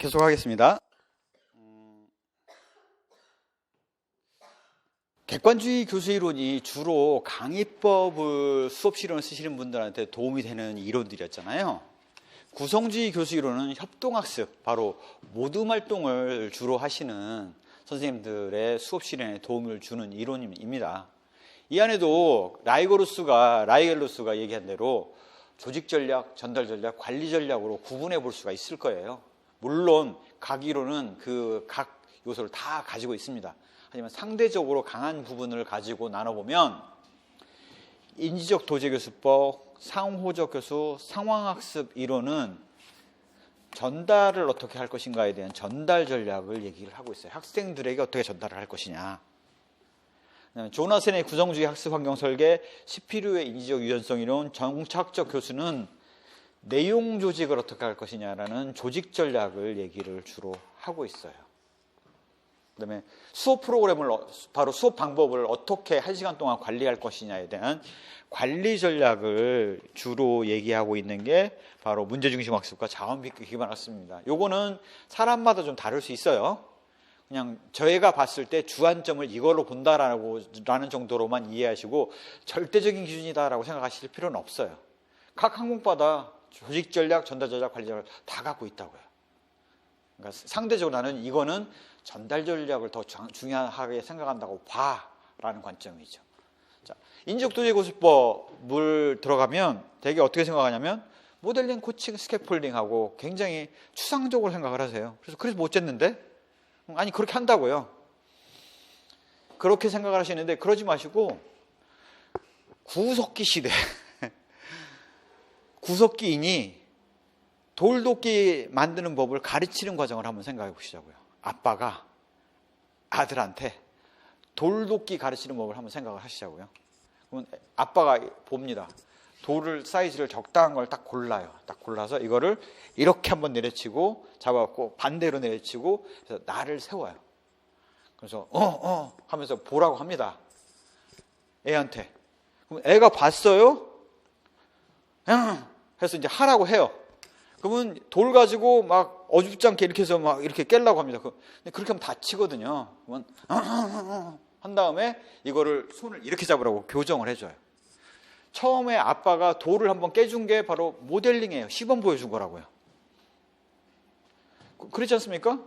계속하겠습니다. 객관주의 교수이론이 주로 강의법을 수업 실론을 쓰시는 분들한테 도움이 되는 이론들이었잖아요. 구성주의 교수이론은 협동학습, 바로 모둠 활동을 주로 하시는 선생님들의 수업 실현에 도움을 주는 이론입니다. 이 안에도 라이겔로스가 얘기한 대로 조직 전략, 전달 전략, 관리 전략으로 구분해 볼 수가 있을 거예요. 물론 각 이론은 그 각 요소를 다 가지고 있습니다. 하지만 상대적으로 강한 부분을 가지고 나눠보면 인지적 도제교수법, 상호적 교수, 상황학습 이론은 전달을 어떻게 할 것인가에 대한 전달 전략을 얘기를 하고 있어요. 학생들에게 어떻게 전달을 할 것이냐. 조나센의 구성주의 학습 환경 설계, 시피류의 인지적 유연성 이론, 정착적 교수는 내용 조직을 어떻게 할 것이냐라는 조직 전략을 얘기를 주로 하고 있어요. 그 다음에 수업 프로그램을, 바로 수업 방법을 어떻게 1시간 동안 관리할 것이냐에 대한 관리 전략을 주로 얘기하고 있는 게 바로 문제중심 학습과 자원 기반 학습입니다. 요거는 사람마다 좀 다를 수 있어요. 그냥 저희가 봤을 때 주안점을 이걸로 본다라는 정도로만 이해하시고 절대적인 기준이다라고 생각하실 필요는 없어요. 각 항목마다 조직 전략, 전달 전략, 관리 전략을 다 갖고 있다고요. 그러니까 상대적으로 나는 이거는 전달 전략을 더 중요하게 생각한다고 봐라는 관점이죠. 자, 인지적 도제교수법을 들어가면 되게 어떻게 생각하냐면 모델링, 코칭, 스캐폴딩하고 굉장히 추상적으로 생각을 하세요. 그래서 못 쟀는데? 아니 그렇게 한다고요. 그렇게 생각을 하시는데 그러지 마시고 구석기 시대 구석기인이 돌도끼 만드는 법을 가르치는 과정을 한번 생각해 보시자고요. 아빠가 아들한테 돌도끼 가르치는 법을 한번 생각을 하시자고요. 그러면 아빠가 봅니다. 돌을 사이즈를 적당한 걸 딱 골라요. 딱 골라서 이거를 이렇게 한번 내려치고 잡아갖고 반대로 내려치고 그래서 나를 세워요. 그래서 하면서 보라고 합니다. 애한테. 그럼 애가 봤어요? 해서 이제 하라고 해요. 그러면 돌 가지고 막 어줍지 않게 이렇게 해서 막 이렇게 깨려고 합니다. 근데 그렇게 하면 다치거든요. 그러면 한 다음에 이거를 손을 이렇게 잡으라고 교정을 해줘요. 처음에 아빠가 돌을 한번 깨준 게 바로 모델링이에요. 시범 보여준 거라고요. 그렇지 않습니까?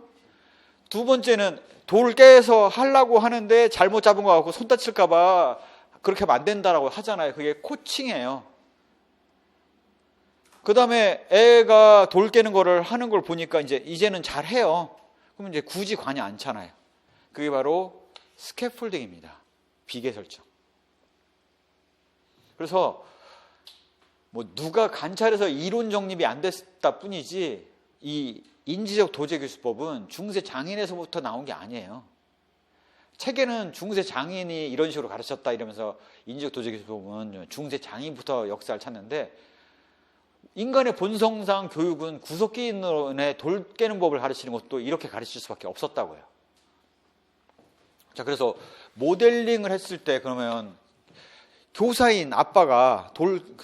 두 번째는 돌을 깨서 하려고 하는데 잘못 잡은 거 같고 손 다칠까 봐 그렇게 하면 안 된다라고 하잖아요. 그게 코칭이에요. 그 다음에 애가 돌 깨는 거를 하는 걸 보니까 이제는 잘 해요. 그러면 이제 굳이 관여 않잖아요. 그게 바로 스캐폴딩입니다. 비계 설정. 그래서 뭐 누가 관찰해서 이론 정립이 안 됐다 뿐이지 이 인지적 도제교수법은 중세 장인에서부터 나온 게 아니에요. 책에는 중세 장인이 이런 식으로 가르쳤다 이러면서 인지적 도제교수법은 중세 장인부터 역사를 찾는데 인간의 본성상 교육은 구석기인의 돌 깨는 법을 가르치는 것도 이렇게 가르칠 수밖에 없었다고요. 자, 그래서 모델링을 했을 때 그러면 교사인 아빠가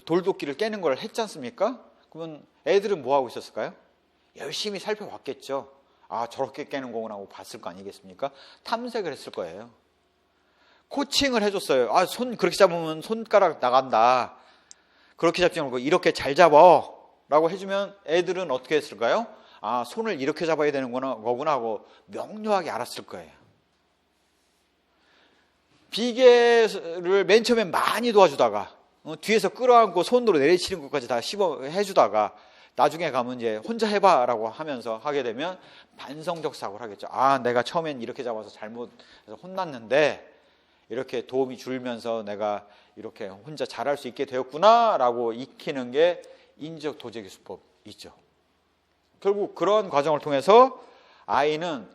돌도끼를 깨는 걸 했지 않습니까? 그러면 애들은 뭐 하고 있었을까요? 열심히 살펴봤겠죠. 아, 저렇게 깨는 거구나 하고 봤을 거 아니겠습니까? 탐색을 했을 거예요. 코칭을 해줬어요. 아, 손 그렇게 잡으면 손가락 나간다. 그렇게 잡지 말고 이렇게 잘 잡아 라고 해주면 애들은 어떻게 했을까요? 아, 손을 이렇게 잡아야 되는 거구나 하고 명료하게 알았을 거예요. 비계를 맨 처음에 많이 도와주다가 뒤에서 끌어안고 손으로 내리치는 것까지 다 해주다가 나중에 가면 이제 혼자 해봐라고 하면서 하게 되면 반성적 사고를 하겠죠. 아, 내가 처음엔 이렇게 잡아서 잘못해서 혼났는데 이렇게 도움이 줄면서 내가 이렇게 혼자 잘할 수 있게 되었구나라고 익히는 게 인지적 도제교수법이죠. 결국 그런 과정을 통해서 아이는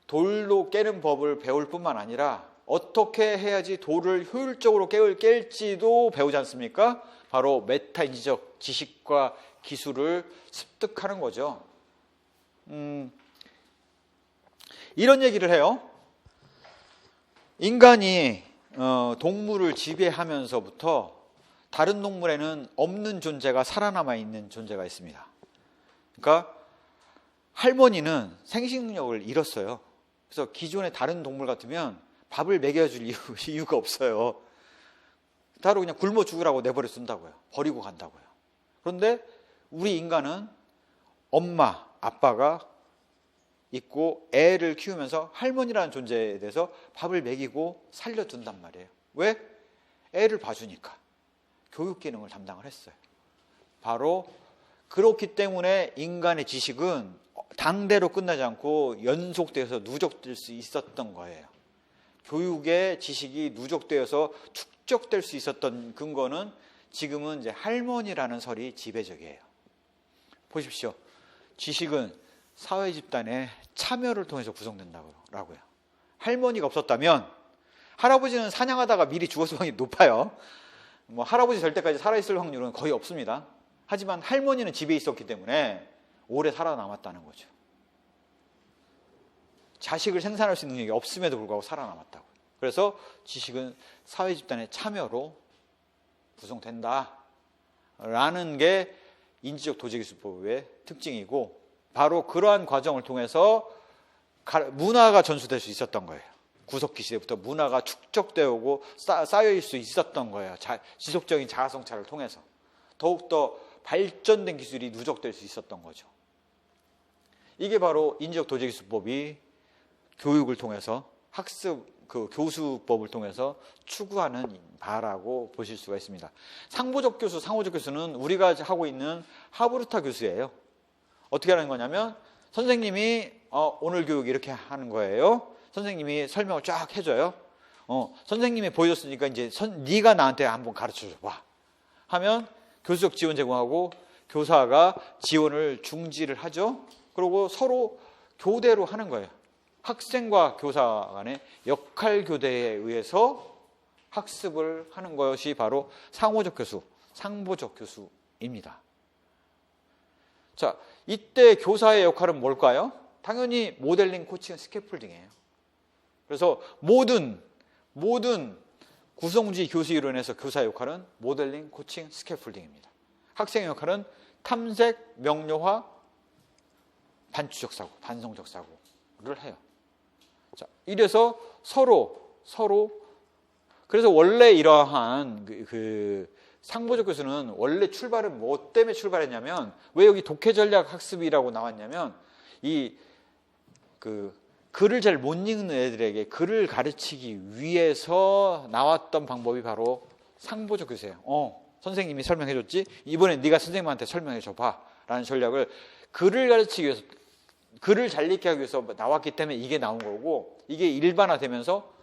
돌도 깨는 법을 배울 뿐만 아니라 어떻게 해야지 돌을 효율적으로 깰지도 배우지 않습니까? 바로 메타인지적 지식과 기술을 습득하는 거죠. 이런 얘기를 해요. 인간이 동물을 지배하면서부터 다른 동물에는 없는 존재가 살아남아 있는 존재가 있습니다. 그러니까 할머니는 생식 능력을 잃었어요. 그래서 기존의 다른 동물 같으면 밥을 먹여줄 이유가 없어요. 따로 그냥 굶어 죽으라고 내버려 둔다고요. 버리고 간다고요. 그런데 우리 인간은 엄마, 아빠가 있고 애를 키우면서 할머니라는 존재에 대해서 밥을 먹이고 살려둔단 말이에요. 왜? 애를 봐주니까. 교육 기능을 담당을 했어요. 바로 그렇기 때문에 인간의 지식은 당대로 끝나지 않고 연속되어서 누적될 수 있었던 거예요. 교육의 지식이 누적되어서 축적될 수 있었던 근거는 지금은 이제 할머니라는 설이 지배적이에요. 보십시오. 지식은 사회 집단의 참여를 통해서 구성된다고요. 할머니가 없었다면 할아버지는 사냥하다가 미리 죽었을 확률이 높아요. 할아버지 될 때까지 살아있을 확률은 거의 없습니다. 하지만 할머니는 집에 있었기 때문에 오래 살아남았다는 거죠. 자식을 생산할 수 있는 능력이 없음에도 불구하고 살아남았다고. 그래서 지식은 사회 집단의 참여로 구성된다라는 게 인지적 도제기술법의 특징이고, 바로 그러한 과정을 통해서 문화가 전수될 수 있었던 거예요. 구석기 시대부터 문화가 축적되어 오고 쌓여있을 수 있었던 거예요. 지속적인 자아성찰을 통해서 더욱더 발전된 기술이 누적될 수 있었던 거죠. 이게 바로 인지적 도제기술법이 교육을 통해서 학습, 교수법을 통해서 추구하는 바라고 보실 수가 있습니다. 상보적 교수, 상호적 교수는 우리가 하고 있는 하브르타 교수예요. 어떻게 하는 거냐면 선생님이 오늘 교육 이렇게 하는 거예요. 선생님이 설명을 쫙 해줘요. 선생님이 보여줬으니까 이제 네가 나한테 한번 가르쳐줘봐 하면 교수적 지원 제공하고 교사가 지원을 중지를 하죠. 그리고 서로 교대로 하는 거예요. 학생과 교사 간의 역할 교대에 의해서 학습을 하는 것이 바로 상호적 교수, 상보적 교수입니다. 자, 이때 교사의 역할은 뭘까요? 당연히 모델링, 코칭, 스캐폴딩이에요. 그래서 모든 구성주의 교수 이론에서 교사의 역할은 모델링, 코칭, 스캐폴딩입니다. 학생의 역할은 탐색, 명료화, 반추적 사고, 반성적 사고를 해요. 자, 이래서 서로 그래서 원래 이러한 상보적 교수는 원래 출발은 뭐 때문에 출발했냐면, 왜 여기 독해 전략 학습이라고 나왔냐면, 글을 잘 못 읽는 애들에게 글을 가르치기 위해서 나왔던 방법이 바로 상보적 교수예요. 선생님이 설명해줬지? 이번엔 네가 선생님한테 설명해줘봐 라는 전략을 글을 가르치기 위해서, 글을 잘 읽게 하기 위해서 나왔기 때문에 이게 나온 거고, 이게 일반화되면서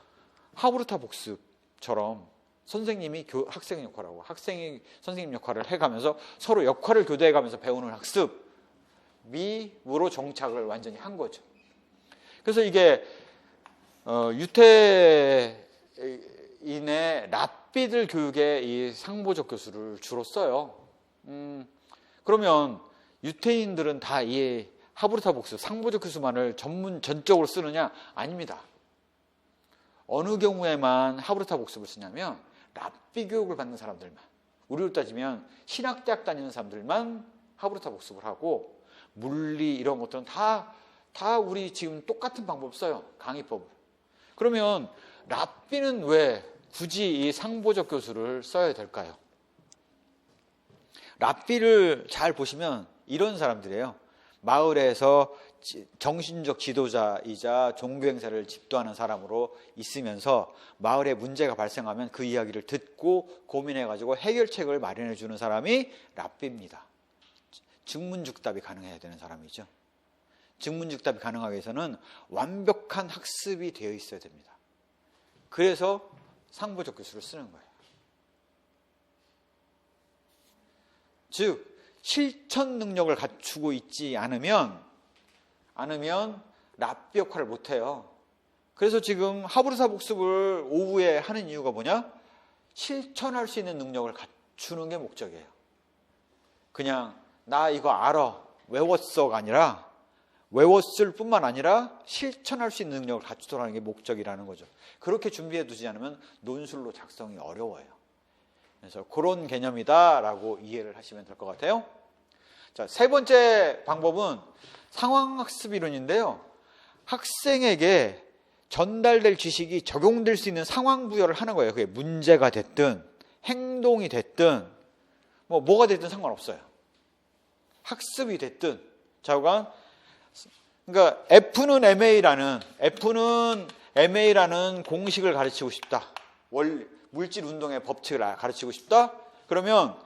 하브르타 복습처럼 선생님이 학생 역할하고 학생이 선생님 역할을 해가면서 서로 역할을 교대해가면서 배우는 학습으로 정착을 완전히 한 거죠. 그래서 이게 유태인의 랍비들 교육에 이 상보적 교수를 주로 써요. 그러면 유태인들은 다 이 하브르타 복습, 상보적 교수만을 전적으로 쓰느냐? 아닙니다. 어느 경우에만 하브르타 복습을 쓰냐면 랍비 교육을 받는 사람들만, 우리로 따지면 신학대학 다니는 사람들만 하브르타 복습을 하고, 물리 이런 것들은 다 우리 지금 똑같은 방법 써요. 강의법을. 그러면 랍비는 왜 굳이 이 상보적 교수를 써야 될까요? 랍비를 잘 보시면 이런 사람들이에요. 마을에서 정신적 지도자이자 종교 행사를 집도하는 사람으로 있으면서 마을에 문제가 발생하면 그 이야기를 듣고 고민해가지고 해결책을 마련해 주는 사람이 랍비입니다. 즉문즉답이 가능해야 되는 사람이죠. 즉문즉답이 가능하기 위해서는 완벽한 학습이 되어 있어야 됩니다. 그래서 상보적 교수를 쓰는 거예요. 즉 실천 능력을 갖추고 있지 않으면 랍비 역할을 못해요. 그래서 지금 하브르타 복습을 오후에 하는 이유가 뭐냐? 실천할 수 있는 능력을 갖추는 게 목적이에요. 그냥 나 이거 알아, 외웠어가 아니라, 외웠을 뿐만 아니라 실천할 수 있는 능력을 갖추도록 하는 게 목적이라는 거죠. 그렇게 준비해 두지 않으면 논술로 작성이 어려워요. 그래서 그런 개념이다라고 이해를 하시면 될 것 같아요. 자, 세 번째 방법은 상황학습 이론인데요. 학생에게 전달될 지식이 적용될 수 있는 상황 부여를 하는 거예요. 그게 문제가 됐든 행동이 됐든 뭐가 됐든 상관없어요. 학습이 됐든. 자, 그러니까 F는 MA라는 공식을 가르치고 싶다. 물질 운동의 법칙을 가르치고 싶다. 그러면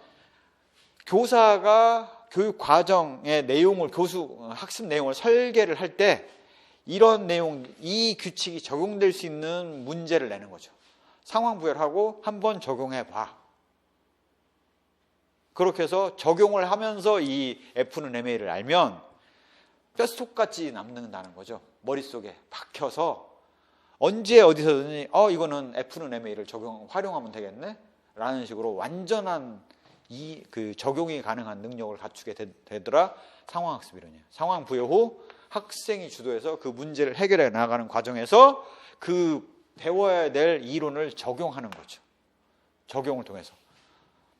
교사가 교육 과정의 내용을 학습 내용을 설계를 할 때 이런 내용, 이 규칙이 적용될 수 있는 문제를 내는 거죠. 상황 부여를 하고 한번 적용해 봐. 그렇게 해서 적용을 하면서 이 F는 MA를 알면 뼛속같이 남는다는 거죠. 머릿속에 박혀서 언제 어디서든지 이거는 F는 MA를 활용하면 되겠네? 라는 식으로 완전한 적용이 가능한 능력을 갖추게 되더라. 상황학습 이론이에요. 상황 부여 후 학생이 주도해서 그 문제를 해결해 나가는 과정에서 그 배워야 될 이론을 적용하는 거죠. 적용을 통해서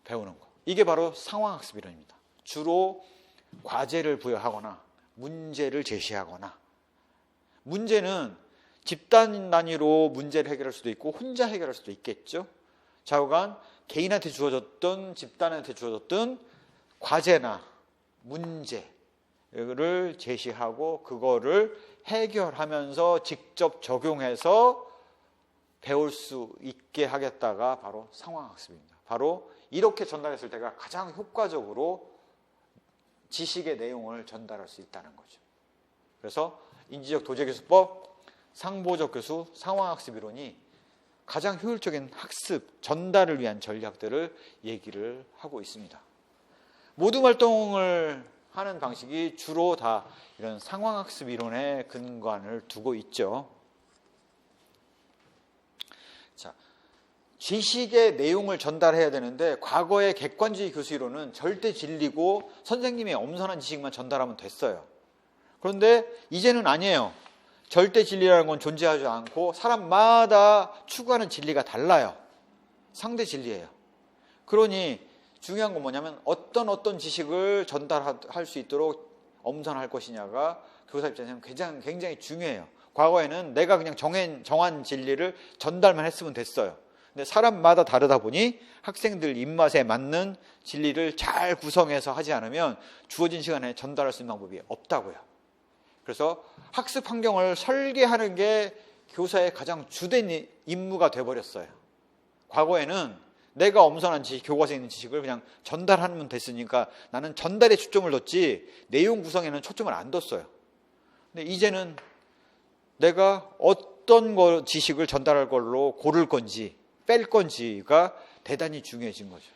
배우는 거. 이게 바로 상황학습 이론입니다. 주로 과제를 부여하거나 문제를 제시하거나, 문제는 집단 단위로 문제를 해결할 수도 있고 혼자 해결할 수도 있겠죠. 좌우간 개인한테 주어졌든 집단한테 주어졌든 과제나 문제를 제시하고 그거를 해결하면서 직접 적용해서 배울 수 있게 하겠다가 바로 상황학습입니다. 바로 이렇게 전달했을 때가 가장 효과적으로 지식의 내용을 전달할 수 있다는 거죠. 그래서 인지적 도제교수법, 상보적 교수, 상황학습 이론이 가장 효율적인 학습, 전달을 위한 전략들을 얘기를 하고 있습니다. 모둠 활동을 하는 방식이 주로 다 이런 상황학습 이론에 근간을 두고 있죠. 자, 지식의 내용을 전달해야 되는데 과거의 객관주의 교수 이론은 절대 진리고 선생님의 엄선한 지식만 전달하면 됐어요. 그런데 이제는 아니에요. 절대 진리라는 건 존재하지 않고 사람마다 추구하는 진리가 달라요. 상대 진리예요. 그러니 중요한 건 뭐냐면 어떤 지식을 전달할 수 있도록 엄선할 것이냐가 교사 입장에서는 굉장히 중요해요. 과거에는 내가 그냥 정한 진리를 전달만 했으면 됐어요. 근데 사람마다 다르다 보니 학생들 입맛에 맞는 진리를 잘 구성해서 하지 않으면 주어진 시간에 전달할 수 있는 방법이 없다고요. 그래서 학습 환경을 설계하는 게 교사의 가장 주된 임무가 돼버렸어요. 과거에는 내가 엄선한 지식, 교과서에 있는 지식을 그냥 전달하면 됐으니까 나는 전달에 초점을 뒀지 내용 구성에는 초점을 안 뒀어요. 근데 이제는 내가 어떤 지식을 전달할 걸로 고를 건지 뺄 건지가 대단히 중요해진 거죠.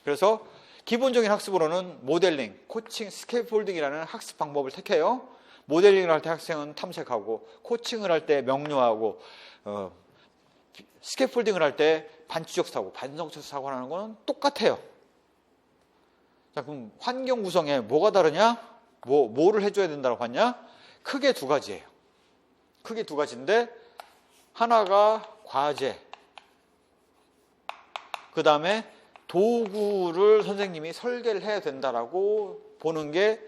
그래서 기본적인 학습으로는 모델링, 코칭, 스캐폴딩이라는 학습 방법을 택해요. 모델링을 할 때 학생은 탐색하고, 코칭을 할 때 명료하고, 스캐폴딩을 할 때 반추적 사고, 반성적 사고라는 건 똑같아요. 자, 그럼 환경 구성에 뭐가 다르냐? 뭐를 해줘야 된다고 봤냐? 크게 두 가지예요. 크게 두 가지인데 하나가 과제, 그 다음에 도구를 선생님이 설계를 해야 된다라고 보는 게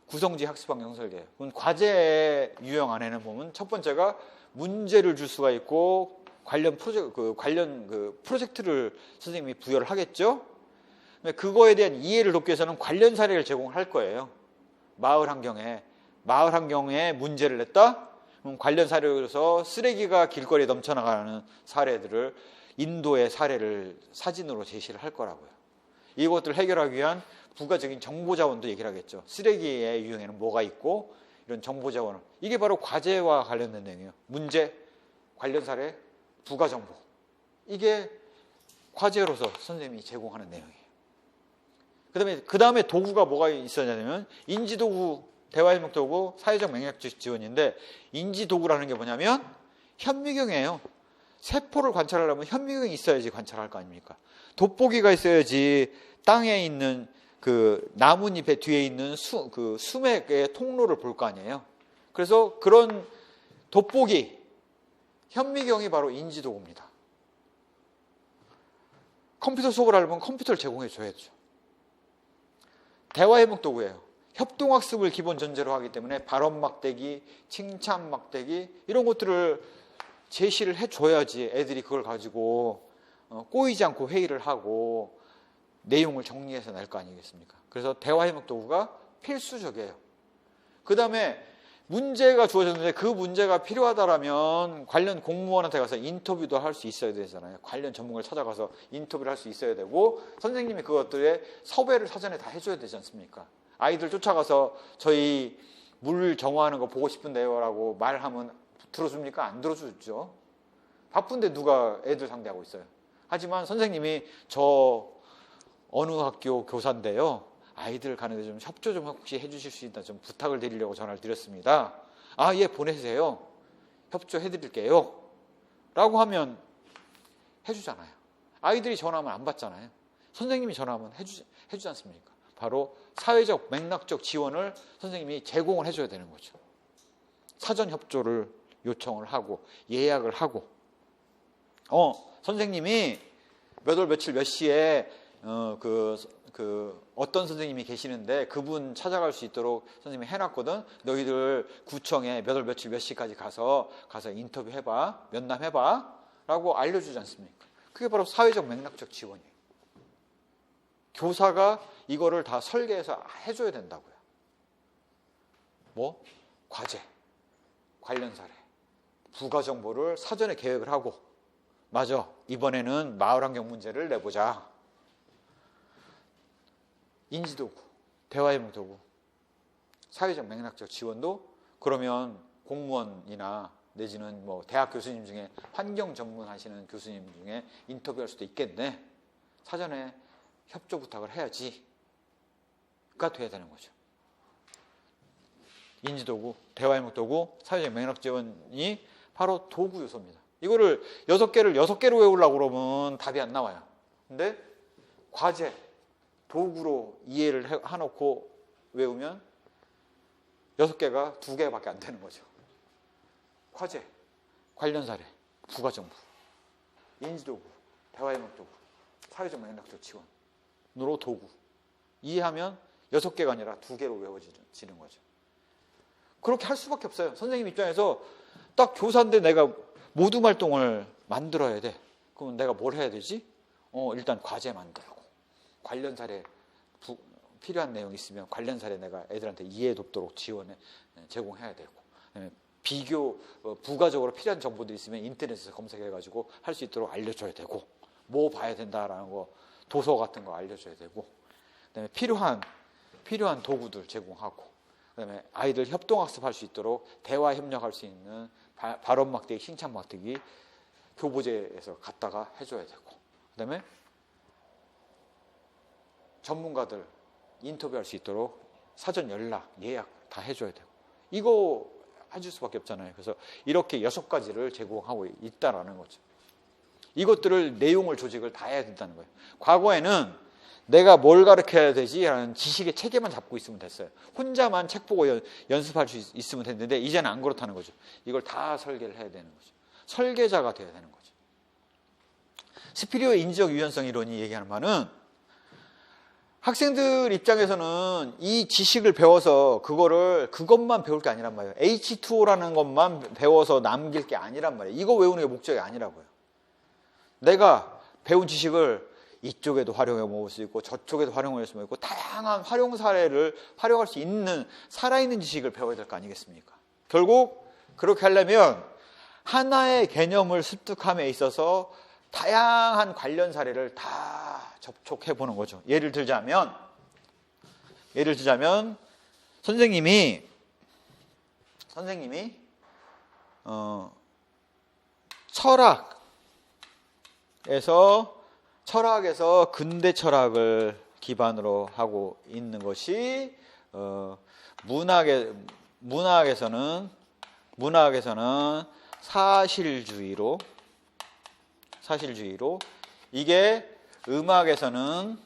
구성지 학습환경 설계예요. 그럼 과제 유형 안에는 보면 첫 번째가 문제를 줄 수가 있고 관련 프로젝트를 선생님이 부여를 하겠죠. 그거에 대한 이해를 돕기 위해서는 관련 사례를 제공할 거예요. 마을 환경에 문제를 냈다. 그럼 관련 사례로서 쓰레기가 길거리에 넘쳐나가는 사례들을 인도의 사례를 사진으로 제시를 할 거라고요. 이것들을 해결하기 위한 부가적인 정보자원도 얘기를 하겠죠. 쓰레기의 유형에는 뭐가 있고 이런 정보자원을. 이게 바로 과제와 관련된 내용이에요. 문제, 관련 사례, 부가정보. 이게 과제로서 선생님이 제공하는 내용이에요. 그 다음에 도구가 뭐가 있었냐면 인지도구, 대화해석도구, 사회적 맥락 지원인데 인지도구라는 게 뭐냐면 현미경이에요. 세포를 관찰하려면 현미경이 있어야지 관찰할 거 아닙니까? 돋보기가 있어야지 땅에 있는 그 나뭇잎의 뒤에 있는 수맥의 통로를 볼 거 아니에요. 그래서 그런 돋보기, 현미경이 바로 인지도구입니다. 컴퓨터 수업을 하려면 컴퓨터를 제공해 줘야죠. 대화해목 도구예요. 협동학습을 기본 전제로 하기 때문에 발언 막대기, 칭찬 막대기 이런 것들을 제시를 해줘야지 애들이 그걸 가지고 꼬이지 않고 회의를 하고 내용을 정리해서 낼 거 아니겠습니까? 그래서 대화 해석 도구가 필수적이에요. 그 다음에 문제가 주어졌는데 그 문제가 필요하다라면 관련 공무원한테 가서 인터뷰도 할 수 있어야 되잖아요. 관련 전문가를 찾아가서 인터뷰를 할 수 있어야 되고 선생님이 그것들의 섭외를 사전에 다 해줘야 되지 않습니까? 아이들 쫓아가서 저희 물 정화하는 거 보고 싶은데요 라고 말하면 들어줍니까? 안 들어주죠. 바쁜데 누가 애들 상대하고 있어요. 하지만 선생님이 저 어느 학교 교사인데요. 아이들 가는데 좀 협조 좀 혹시 해주실 수 있나 좀 부탁을 드리려고 전화를 드렸습니다. 아, 예, 보내세요. 협조해드릴게요. 라고 하면 해주잖아요. 아이들이 전화하면 안 받잖아요. 선생님이 전화하면 해주지 않습니까? 바로 사회적 맥락적 지원을 선생님이 제공을 해줘야 되는 거죠. 사전 협조를 요청을 하고 예약을 하고 선생님이 몇 월 며칠 몇 시에 어떤 선생님이 계시는데 그분 찾아갈 수 있도록 선생님이 해놨거든. 너희들 구청에 몇 월 며칠 몇 시까지 가서 인터뷰 해봐, 면담해봐 라고 알려주지 않습니까? 그게 바로 사회적 맥락적 지원이에요. 교사가 이거를 다 설계해서 해줘야 된다고요. 뭐? 과제, 관련 사례, 부가 정보를 사전에 계획을 하고 맞아, 이번에는 마을환경 문제를 내보자. 인지도구, 대화해몽도구, 사회적 맥락적 지원도 그러면 공무원이나 내지는 뭐 대학 교수님 중에 환경 전문 하시는 교수님 중에 인터뷰할 수도 있겠네. 사전에 협조 부탁을 해야지가 돼야 되는 거죠. 인지도구, 대화해몽도구, 사회적 맥락 지원이 바로 도구 요소입니다. 이거를 6개로 외우려고 그러면 답이 안 나와요. 근데 과제, 도구로 이해를 해놓고 외우면 6개가 2개밖에 안 되는 거죠. 과제, 관련 사례, 부가정부, 인지도구, 대화해몽도구, 사회적 맥락적 지원으로 도구. 이해하면 6개가 아니라 2개로 외워지는 거죠. 그렇게 할 수밖에 없어요. 선생님 입장에서 딱 교사인데 내가 모둠 활동을 만들어야 돼. 그럼 내가 뭘 해야 되지? 일단 과제 만들고 관련 사례 필요한 내용이 있으면 관련 사례 내가 애들한테 이해 돕도록 지원해 제공해야 되고 비교 부가적으로 필요한 정보들이 있으면 인터넷에서 검색해가지고 할 수 있도록 알려줘야 되고 뭐 봐야 된다라는 거 도서 같은 거 알려줘야 되고 그다음에 필요한 도구들 제공하고 그다음에 아이들 협동학습할 수 있도록 대화 협력할 수 있는 발언 막대기, 칭찬 막대기 교보제에서 갖다가 해줘야 되고 그다음에 전문가들 인터뷰할 수 있도록 사전 연락, 예약 다 해줘야 되고 이거 해줄 수밖에 없잖아요. 그래서 이렇게 6가지를 제공하고 있다라는 거죠. 이것들을 내용을 조직을 다 해야 된다는 거예요. 과거에는 내가 뭘 가르쳐야 되지? 라는 지식의 체계만 잡고 있으면 됐어요. 혼자만 책 보고 연습할 수 있으면 됐는데 이제는 안 그렇다는 거죠. 이걸 다 설계를 해야 되는 거죠. 설계자가 돼야 되는 거죠. 스피리오의 인지적 유연성 이론이 얘기하는 바는 학생들 입장에서는 이 지식을 배워서 그것만 배울 게 아니란 말이에요. H2O라는 것만 배워서 남길 게 아니란 말이에요. 이거 외우는 게 목적이 아니라고요. 내가 배운 지식을 이쪽에도 활용해 먹을 수 있고 저쪽에도 활용할 수 있고 다양한 활용 사례를 활용할 수 있는 살아있는 지식을 배워야 될 거 아니겠습니까? 결국 그렇게 하려면 하나의 개념을 습득함에 있어서 다양한 관련 사례를 다 접촉해 보는 거죠. 예를 들자면 선생님이 철학에서 근대 철학을 기반으로 하고 있는 것이 문학에서는 사실주의로 이게 음악에서는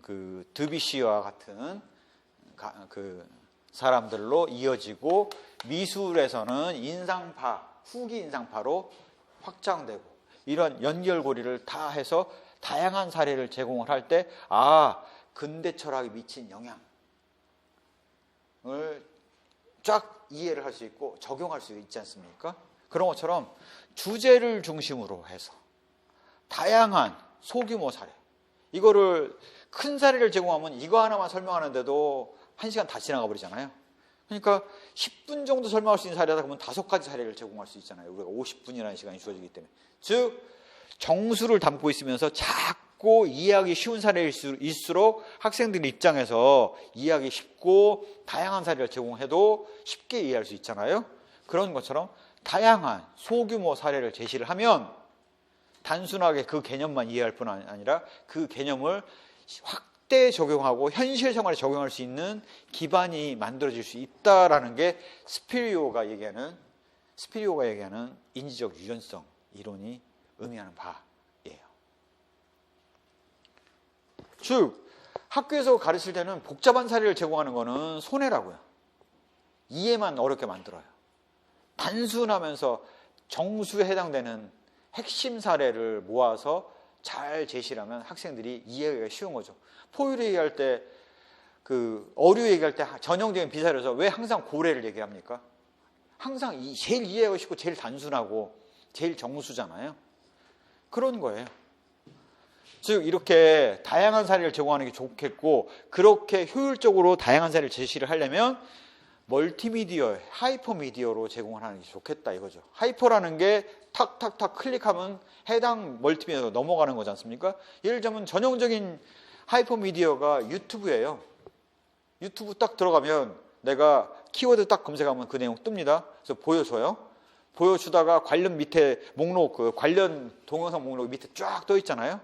그 드뷔시와 같은 그 사람들로 이어지고 미술에서는 후기 인상파로 확장되고 이런 연결고리를 다 해서 다양한 사례를 제공을 할 때 근대 철학이 미친 영향을 쫙 이해를 할 수 있고 적용할 수 있지 않습니까? 그런 것처럼 주제를 중심으로 해서 다양한 소규모 사례, 이거를 큰 사례를 제공하면 이거 하나만 설명하는데도 1시간 다 지나가 버리잖아요. 그러니까 10분 정도 설명할 수 있는 사례다 그러면 5가지 사례를 제공할 수 있잖아요. 우리가 50분이라는 시간이 주어지기 때문에. 즉 정수를 담고 있으면서 작고 이해하기 쉬운 사례일수록 학생들 입장에서 이해하기 쉽고 다양한 사례를 제공해도 쉽게 이해할 수 있잖아요. 그런 것처럼 다양한 소규모 사례를 제시를 하면 단순하게 그 개념만 이해할 뿐 아니라 그 개념을 확대 적용하고 현실 생활에 적용할 수 있는 기반이 만들어질 수 있다라는 게 스피리오가 얘기하는 인지적 유연성 이론이 의미하는 바예요. 즉 학교에서 가르칠 때는 복잡한 사례를 제공하는 거는 손해라고요. 이해만 어렵게 만들어요. 단순하면서 정수에 해당되는 핵심 사례를 모아서 잘 제시를 하면 학생들이 이해하기가 쉬운 거죠. 포유류 얘기할 때, 어류 얘기할 때 전형적인 비사례에서 왜 항상 고래를 얘기합니까? 항상 제일 이해하기 쉽고 제일 단순하고 제일 정수잖아요. 그런 거예요. 즉 이렇게 다양한 사례를 제공하는 게 좋겠고, 그렇게 효율적으로 다양한 사례를 제시를 하려면 멀티미디어, 하이퍼미디어로 제공을 하는 게 좋겠다 이거죠. 하이퍼라는 게 탁탁탁 클릭하면 해당 멀티미디어로 넘어가는 거지 않습니까? 예를 들자면 전형적인 하이퍼미디어가 유튜브예요. 유튜브 딱 들어가면 내가 키워드 딱 검색하면 그 내용 뜹니다. 그래서 보여줘요. 보여주다가 관련 밑에 목록, 관련 동영상 목록 밑에 쫙 떠 있잖아요.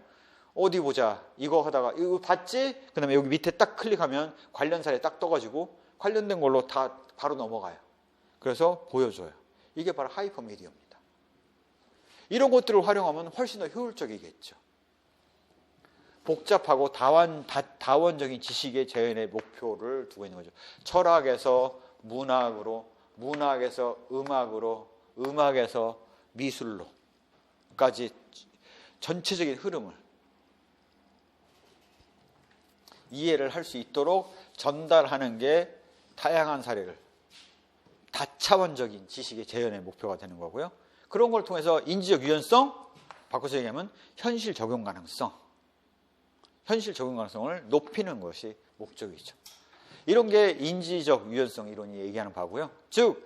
어디 보자. 이거 하다가 이거 봤지? 그 다음에 여기 밑에 딱 클릭하면 관련 사례 딱 떠가지고 관련된 걸로 다 바로 넘어가요. 그래서 보여줘요. 이게 바로 하이퍼미디어입니다. 이런 것들을 활용하면 훨씬 더 효율적이겠죠. 복잡하고 다원적인 지식의 재현의 목표를 두고 있는 거죠. 철학에서 문학으로, 문학에서 음악으로, 음악에서 미술로까지 전체적인 흐름을 이해를 할 수 있도록 전달하는 게 다양한 사례를 다차원적인 지식의 재현의 목표가 되는 거고요. 그런 걸 통해서 인지적 유연성, 바꿔서 얘기하면 현실 적용 가능성을 높이는 것이 목적이죠. 이런 게 인지적 유연성 이론이 얘기하는 바고요. 즉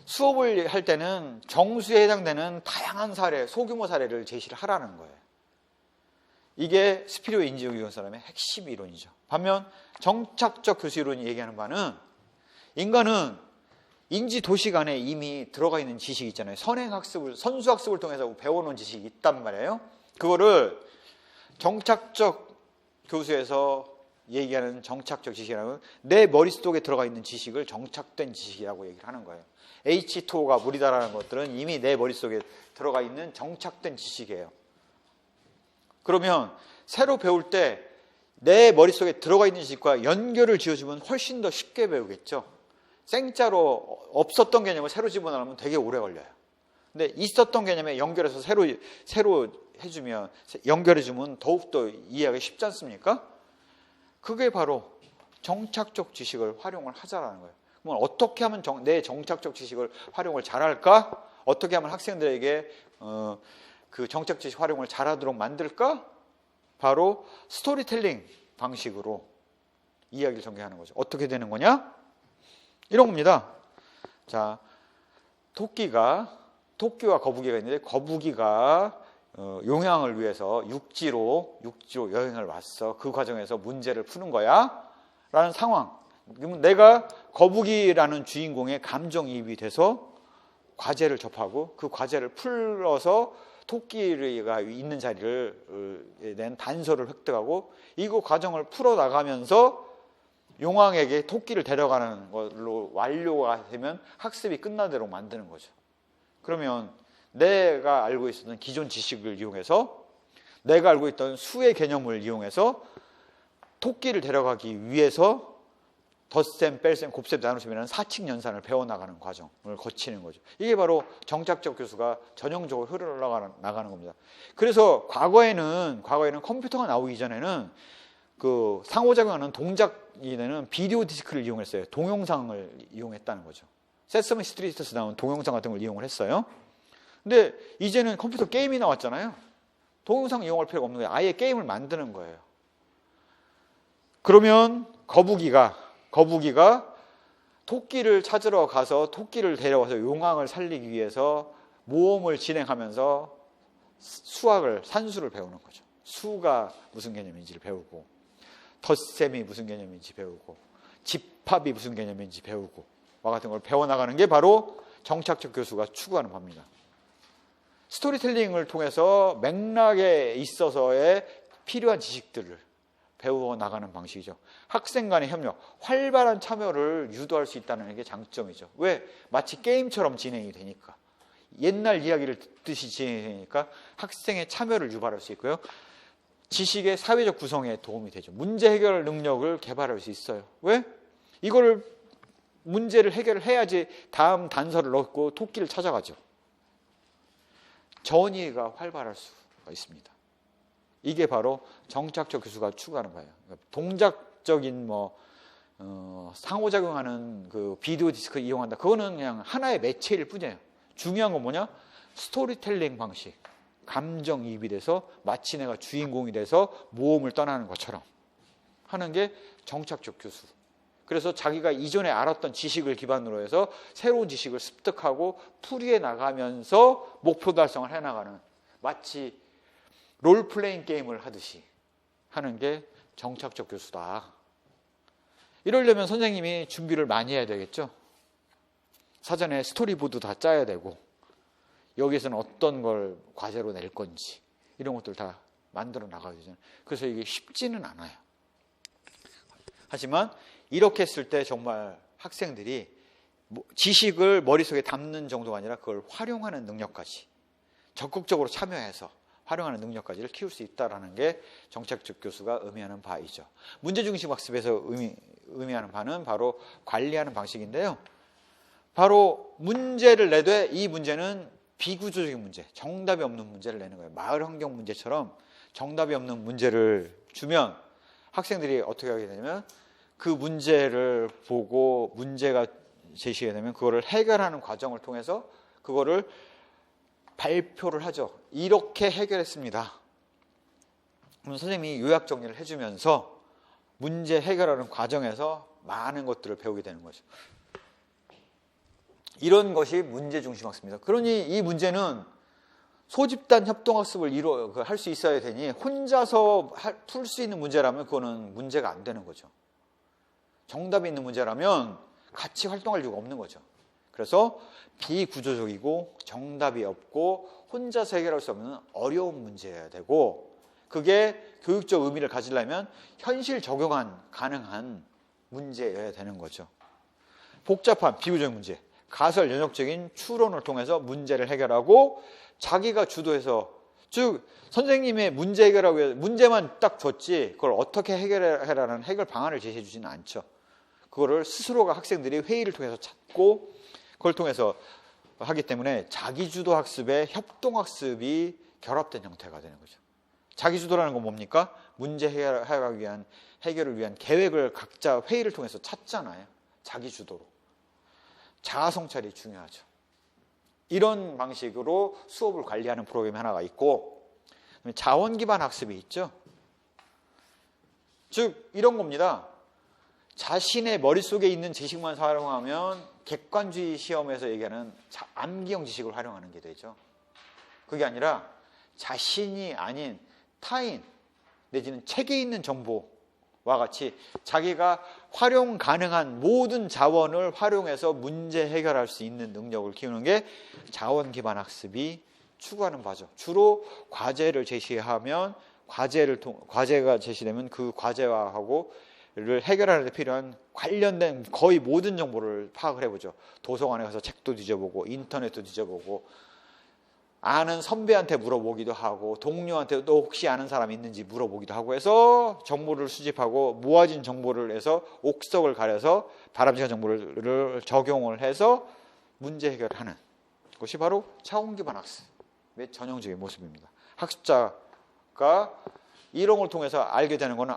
수업을 할 때는 정수에 해당되는 다양한 사례, 소규모 사례를 제시를 하라는 거예요. 이게 스피리오 인지적 유연성의 핵심 이론이죠. 반면 정착적 교수 이론이 얘기하는 바는 인간은 인지 도식 안에 이미 들어가 있는 지식이 있잖아요. 선수학습을 통해서 배워놓은 지식이 있단 말이에요. 그거를 정착적 교수에서 얘기하는 정착적 지식이라면 내 머릿속에 들어가 있는 지식을 정착된 지식이라고 얘기를 하는 거예요. H2O가 물이다라는 것들은 이미 내 머릿속에 들어가 있는 정착된 지식이에요. 그러면 새로 배울 때 내 머릿속에 들어가 있는 지식과 연결을 지어주면 훨씬 더 쉽게 배우겠죠. 생짜로 없었던 개념을 새로 집어넣으면 되게 오래 걸려요. 근데 있었던 개념에 연결해서 새로 해주면, 연결해주면 더욱더 이해하기 쉽지 않습니까? 그게 바로 정착적 지식을 활용을 하자라는 거예요. 그럼 어떻게 하면 내 정착적 지식을 활용을 잘할까? 어떻게 하면 학생들에게 그 정착적 지식 활용을 잘하도록 만들까? 바로 스토리텔링 방식으로 이야기를 전개하는 거죠. 어떻게 되는 거냐? 이런 겁니다. 자, 토끼와 거북이가 있는데 거북이가 용양을 위해서 육지로 여행을 왔어. 그 과정에서 문제를 푸는 거야 라는 상황. 그러면 내가 거북이라는 주인공의 감정이입이 돼서 과제를 접하고 그 과제를 풀어서 토끼가 있는 자리를 낸 단서를 획득하고 이거 과정을 풀어나가면서 용왕에게 토끼를 데려가는 걸로 완료가 되면 학습이 끝나도록 만드는 거죠. 그러면 내가 알고 있었던 기존 지식을 이용해서 내가 알고 있던 수의 개념을 이용해서 토끼를 데려가기 위해서 덧셈, 뺄셈, 곱셈, 나눗셈이라는 사칙 연산을 배워나가는 과정을 거치는 거죠. 이게 바로 정착적 교수가 전형적으로 흘러나가는 겁니다. 그래서 과거에는 컴퓨터가 나오기 전에는 그 상호작용하는 동작이 되는 비디오 디스크를 이용했어요. 동영상을 이용했다는 거죠. 세서미 스트리트에서 나온 동영상 같은 걸 이용을 했어요. 근데 이제는 컴퓨터 게임이 나왔잖아요. 동영상 이용할 필요가 없는 거예요. 아예 게임을 만드는 거예요. 그러면 거북이가 토끼를 찾으러 가서 토끼를 데려와서 용왕을 살리기 위해서 모험을 진행하면서 산수를 배우는 거죠. 수가 무슨 개념인지를 배우고, 덧셈이 무슨 개념인지 배우고, 집합이 무슨 개념인지 배우고, 와 같은 걸 배워나가는 게 바로 정착적 교수가 추구하는 바입니다. 스토리텔링을 통해서 맥락에 있어서의 필요한 지식들을 배워나가는 방식이죠. 학생 간의 협력, 활발한 참여를 유도할 수 있다는 게 장점이죠. 왜? 마치 게임처럼 진행이 되니까. 옛날 이야기를 듣듯이 진행이 되니까 학생의 참여를 유발할 수 있고요. 지식의 사회적 구성에 도움이 되죠. 문제 해결 능력을 개발할 수 있어요. 왜? 이거를 문제를 해결을 해야지 다음 단서를 넣고 토끼를 찾아가죠. 전이가 활발할 수가 있습니다. 이게 바로 정착적 교수가 추구하는 거예요. 동작적인 상호작용하는 그 비디오 디스크 이용한다. 그거는 그냥 하나의 매체일 뿐이에요. 중요한 건 뭐냐? 스토리텔링 방식. 감정이입이 돼서 마치 내가 주인공이 돼서 모험을 떠나는 것처럼 하는 게 정착적 교수. 그래서 자기가 이전에 알았던 지식을 기반으로 해서 새로운 지식을 습득하고 풀이해 나가면서 목표 달성을 해나가는, 마치 롤플레잉 게임을 하듯이 하는 게 정착적 교수다. 이러려면 선생님이 준비를 많이 해야 되겠죠. 사전에 스토리보드 다 짜야 되고, 여기서는 어떤 걸 과제로 낼 건지 이런 것들 다 만들어 나가야 되잖아요. 그래서 이게 쉽지는 않아요. 하지만 이렇게 했을 때 정말 학생들이 지식을 머릿속에 담는 정도가 아니라 그걸 활용하는 능력까지, 적극적으로 참여해서 활용하는 능력까지를 키울 수 있다는 게 정착적 교수가 의미하는 바이죠. 문제중심 학습에서 의미하는 바는 바로 관리하는 방식인데요. 바로 문제를 내되 이 문제는 비구조적인 문제, 정답이 없는 문제를 내는 거예요. 마을 환경 문제처럼 정답이 없는 문제를 주면 학생들이 어떻게 하게 되냐면 그 문제를 보고 문제가 제시가 되면 그거를 해결하는 과정을 통해서 그거를 발표를 하죠. 이렇게 해결했습니다. 그럼 선생님이 요약 정리를 해주면서 문제 해결하는 과정에서 많은 것들을 배우게 되는 거죠. 이런 것이 문제중심 학습입니다. 그러니 이 문제는 소집단 협동학습을 할 수 있어야 되니 혼자서 풀 수 있는 문제라면 그거는 문제가 안 되는 거죠. 정답이 있는 문제라면 같이 활동할 이유가 없는 거죠. 그래서 비구조적이고 정답이 없고 혼자서 해결할 수 없는 어려운 문제여야 되고, 그게 교육적 의미를 가지려면 현실 적용한 가능한 문제여야 되는 거죠. 복잡한 비구조적 문제, 가설 연역적인 추론을 통해서 문제를 해결하고 자기가 주도해서, 즉 선생님의 문제 해결하기 위해서 문제만 딱 줬지 그걸 어떻게 해결해라는 해결 방안을 제시해 주지는 않죠. 그거를 스스로가 학생들이 회의를 통해서 찾고 그걸 통해서 하기 때문에 자기주도 학습에 협동학습이 결합된 형태가 되는 거죠. 자기주도라는 건 뭡니까? 문제 해결을 위한 계획을 각자 회의를 통해서 찾잖아요. 자기주도로. 자아성찰이 중요하죠. 이런 방식으로 수업을 관리하는 프로그램이 하나가 있고, 자원기반 학습이 있죠. 즉 이런 겁니다. 자신의 머릿속에 있는 지식만 활용하면 객관주의 시험에서 얘기하는 암기형 지식을 활용하는 게 되죠. 그게 아니라 자신이 아닌 타인 내지는 책에 있는 정보와 같이 자기가 활용 가능한 모든 자원을 활용해서 문제 해결할 수 있는 능력을 키우는 게 자원 기반 학습이 추구하는 바죠. 주로 과제를 제시하면 과제가 제시되면 그 과제와를 해결하는 데 필요한 관련된 거의 모든 정보를 파악을 해보죠. 도서관에 가서 책도 뒤져보고 인터넷도 뒤져보고 아는 선배한테 물어보기도 하고 동료한테 또 혹시 아는 사람 있는지 물어보기도 하고 해서 정보를 수집하고 모아진 정보를 해서 옥석을 가려서 바람직한 정보를 적용을 해서 문제 해결하는 것이 바로 자원 기반 학습의 전형적인 모습입니다. 학습자가 이런 걸 통해서 알게 되는 거는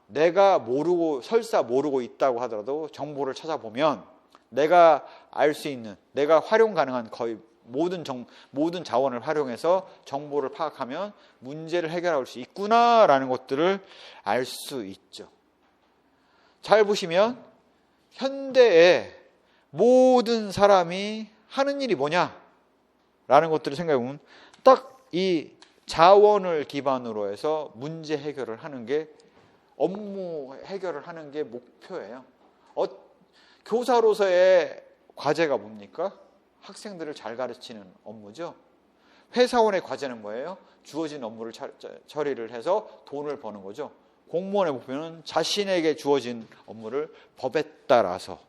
내가 모르고 설사 모르고 있다고 하더라도 정보를 찾아보면 내가 알 수 있는, 내가 활용 가능한 거의 모든 자원을 활용해서 정보를 파악하면 문제를 해결할 수 있구나라는 것들을 알 수 있죠. 잘 보시면 현대의 모든 사람이 하는 일이 뭐냐라는 것들을 생각해 보면 딱 이 자원을 기반으로 해서 문제 해결을 하는 게, 업무 해결을 하는 게 목표예요. 교사로서의 과제가 뭡니까? 학생들을 잘 가르치는 업무죠. 회사원의 과제는 뭐예요? 주어진 업무를 처리를 해서 돈을 버는 거죠. 공무원의 목표는 자신에게 주어진 업무를 법에 따라서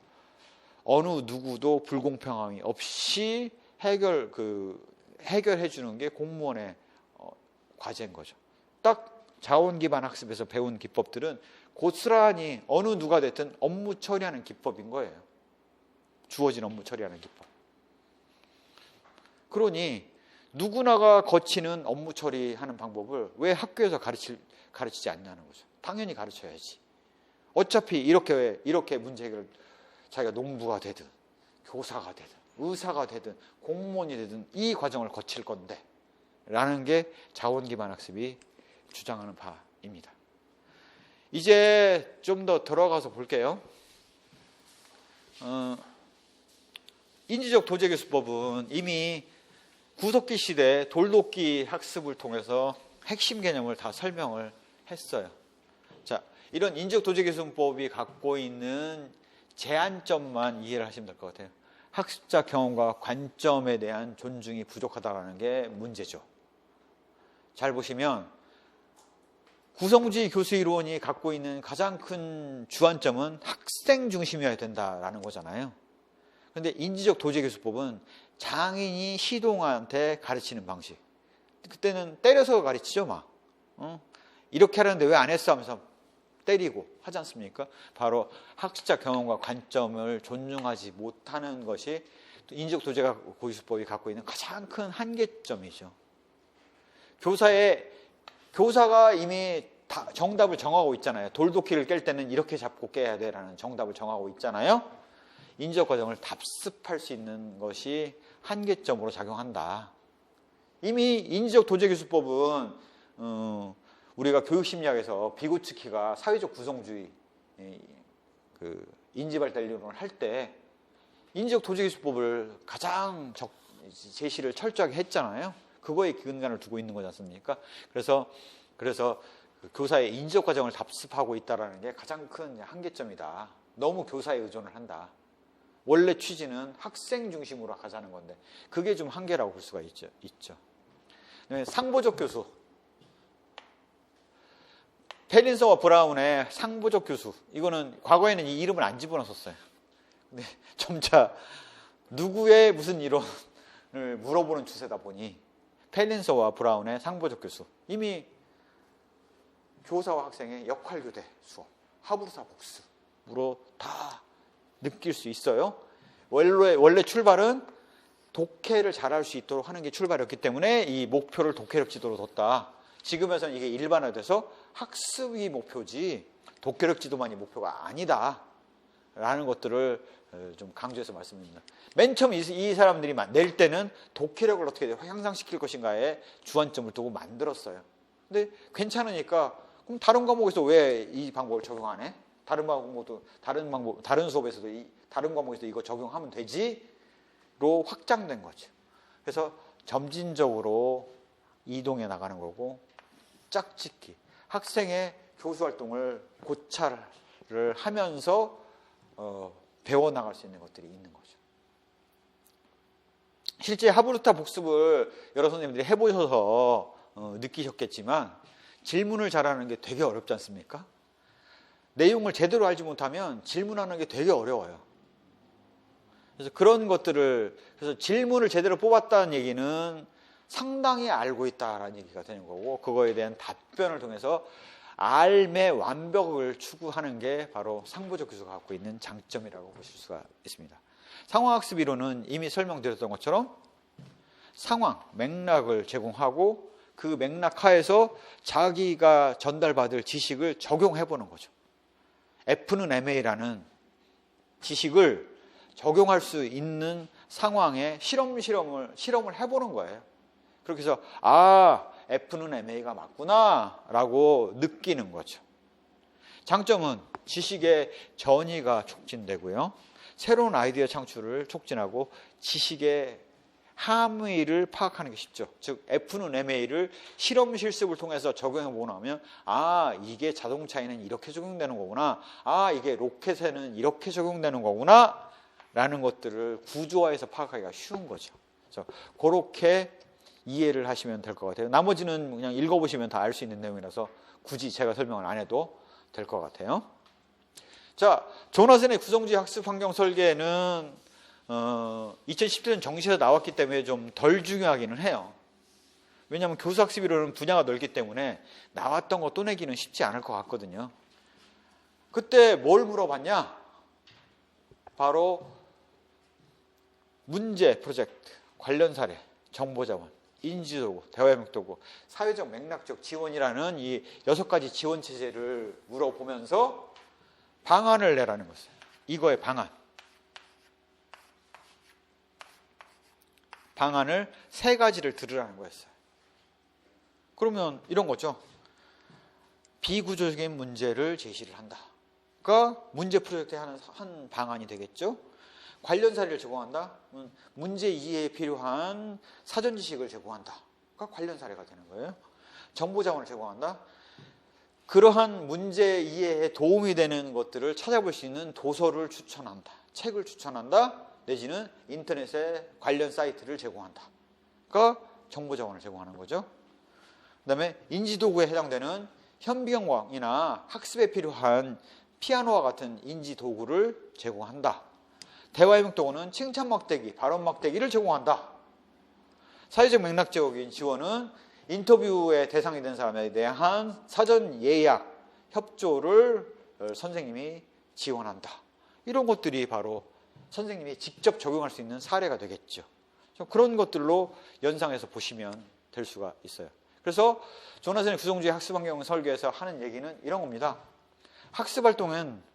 어느 누구도 불공평함이 없이 해결해 주는 게 공무원의 과제인 거죠. 딱 자원 기반 학습에서 배운 기법들은 고스란히 어느 누가 됐든 업무 처리하는 기법인 거예요. 주어진 업무 처리하는 기법. 그러니 누구나가 거치는 업무 처리하는 방법을 왜 학교에서 가르치지 않냐는 거죠. 당연히 가르쳐야지. 어차피 이렇게 문제 해결, 자기가 농부가 되든 교사가 되든 의사가 되든 공무원이 되든 이 과정을 거칠 건데 라는 게 자원 기반 학습이 주장하는 바입니다. 이제 좀 더 들어가서 볼게요. 인지적 도제교수법은 이미 구석기 시대 돌독기 학습을 통해서 핵심 개념을 다 설명을 했어요. 자, 이런 인지적 도제교수법이 갖고 있는 제한점만 이해를 하시면 될 것 같아요. 학습자 경험과 관점에 대한 존중이 부족하다는 게 문제죠. 잘 보시면 구성주의 교수 이론이 갖고 있는 가장 큰 주안점은 학생 중심이어야 된다라는 거잖아요. 그런데 인지적 도제교수법은 장인이 시동한테 가르치는 방식. 그때는 때려서 가르치죠, 막. 이렇게 하는데 왜 안 했어 하면서 때리고 하지 않습니까? 바로 학습자 경험과 관점을 존중하지 못하는 것이 인지적 도제교수법이 갖고 있는 가장 큰 한계점이죠. 교사가 이미 다 정답을 정하고 있잖아요. 돌도끼를 깰 때는 이렇게 잡고 깨야 돼라는 정답을 정하고 있잖아요. 인지적 과정을 답습할 수 있는 것이 한계점으로 작용한다. 이미 인지적 도제교수법은 우리가 교육심리학에서 비고츠키가 사회적 구성주의 인지발달 이론을 할 때 인지적 도제교수법을 가장 제시를 철저하게 했잖아요. 그거에 근간을 두고 있는 거지 않습니까? 그래서 교사의 인지적 과정을 답습하고 있다는 게 가장 큰 한계점이다. 너무 교사에 의존을 한다. 원래 취지는 학생 중심으로 가자는 건데 그게 좀 한계라고 볼 수가 있죠. 상보적 교수. 펠린서와 브라운의 상보적 교수. 이거는 과거에는 이 이름을 안 집어넣었어요. 근데 점차 누구의 무슨 이론을 물어보는 추세다 보니 펠린서와 브라운의 상보적 교수. 이미 교사와 학생의 역할교대 수업, 하브르타 복습으로 다 느낄 수 있어요. 원래 출발은 독해를 잘할 수 있도록 하는 게 출발이었기 때문에 이 목표를 독해력 지도로 뒀다. 지금에서는 이게 일반화돼서 학습이 목표지 독해력 지도만이 목표가 아니다 라는 것들을 좀 강조해서 말씀드립니다. 맨 처음 이 사람들이 낼 때는 독해력을 어떻게 향상시킬 것인가에 주안점을 두고 만들었어요. 근데 괜찮으니까 그럼 다른 과목에서 왜 이 방법을 적용 안 해? 다른 수업에서도 다른 과목에서도 이거 적용하면 되지로 확장된 거죠. 그래서 점진적으로 이동해 나가는 거고 짝짓기, 학생의 교수 활동을 고찰을 하면서 배워나갈 수 있는 것들이 있는 거죠. 실제 하브르타 복습을 여러 선생님들이 해보셔서 느끼셨겠지만 질문을 잘하는 게 되게 어렵지 않습니까? 내용을 제대로 알지 못하면 질문하는 게 되게 어려워요. 그래서 그런 것들을, 그래서 질문을 제대로 뽑았다는 얘기는 상당히 알고 있다라는 얘기가 되는 거고, 그거에 대한 답변을 통해서 삶의 완벽을 추구하는 게 바로 상보적 교수가 갖고 있는 장점이라고 보실 수가 있습니다. 상황학습 이론은 이미 설명드렸던 것처럼 상황, 맥락을 제공하고 그 맥락 하에서 자기가 전달받을 지식을 적용해 보는 거죠. F는 MA라는 지식을 적용할 수 있는 상황에 실험을 해보는 거예요. 그렇게 해서 F는 MA가 맞구나 라고 느끼는 거죠. 장점은 지식의 전이가 촉진되고요. 새로운 아이디어 창출을 촉진하고 지식의 함의를 파악하는 게 쉽죠. 즉 F는 MA를 실험 실습을 통해서 적용해 보고 나면 이게 자동차에는 이렇게 적용되는 거구나. 이게 로켓에는 이렇게 적용되는 거구나. 라는 것들을 구조화해서 파악하기가 쉬운 거죠. 그래서 그렇게 이해를 하시면 될 것 같아요. 나머지는 그냥 읽어보시면 다 알 수 있는 내용이라서 굳이 제가 설명을 안 해도 될 것 같아요. 자, 조나슨의 구성주의 학습 환경 설계는 2017년 정시에서 나왔기 때문에 좀 덜 중요하기는 해요. 왜냐하면 교수학습이론은 분야가 넓기 때문에 나왔던 거 또 내기는 쉽지 않을 것 같거든요. 그때 뭘 물어봤냐? 바로 문제 프로젝트, 관련 사례, 정보자원, 인지도구, 대화협력도구, 사회적 맥락적 지원이라는 이 6가지 지원 체제를 물어보면서 방안을 내라는 것이에요. 이거의 방안을 3가지를 들으라는 거였어요. 그러면 이런 거죠. 비구조적인 문제를 제시를 한다. 그러니까 문제 프로젝트에 한 방안이 되겠죠. 관련 사례를 제공한다. 문제 이해에 필요한 사전 지식을 제공한다. 그러니까 관련 사례가 되는 거예요. 정보 자원을 제공한다. 그러한 문제 이해에 도움이 되는 것들을 찾아볼 수 있는 도서를 추천한다. 책을 추천한다. 내지는 인터넷에 관련 사이트를 제공한다. 그러니까 정보 자원을 제공하는 거죠. 그다음에 인지도구에 해당되는 현비경이나 학습에 필요한 피아노와 같은 인지도구를 제공한다. 대화협력도구는 칭찬 막대기, 발언 막대기를 제공한다. 사회적 맥락적인 지원은 인터뷰의 대상이 된 사람에 대한 사전 예약, 협조를 선생님이 지원한다. 이런 것들이 바로 선생님이 직접 적용할 수 있는 사례가 되겠죠. 그런 것들로 연상해서 보시면 될 수가 있어요. 그래서 조나슨의 구성주의 학습환경 설계에서 하는 얘기는 이런 겁니다. 학습활동은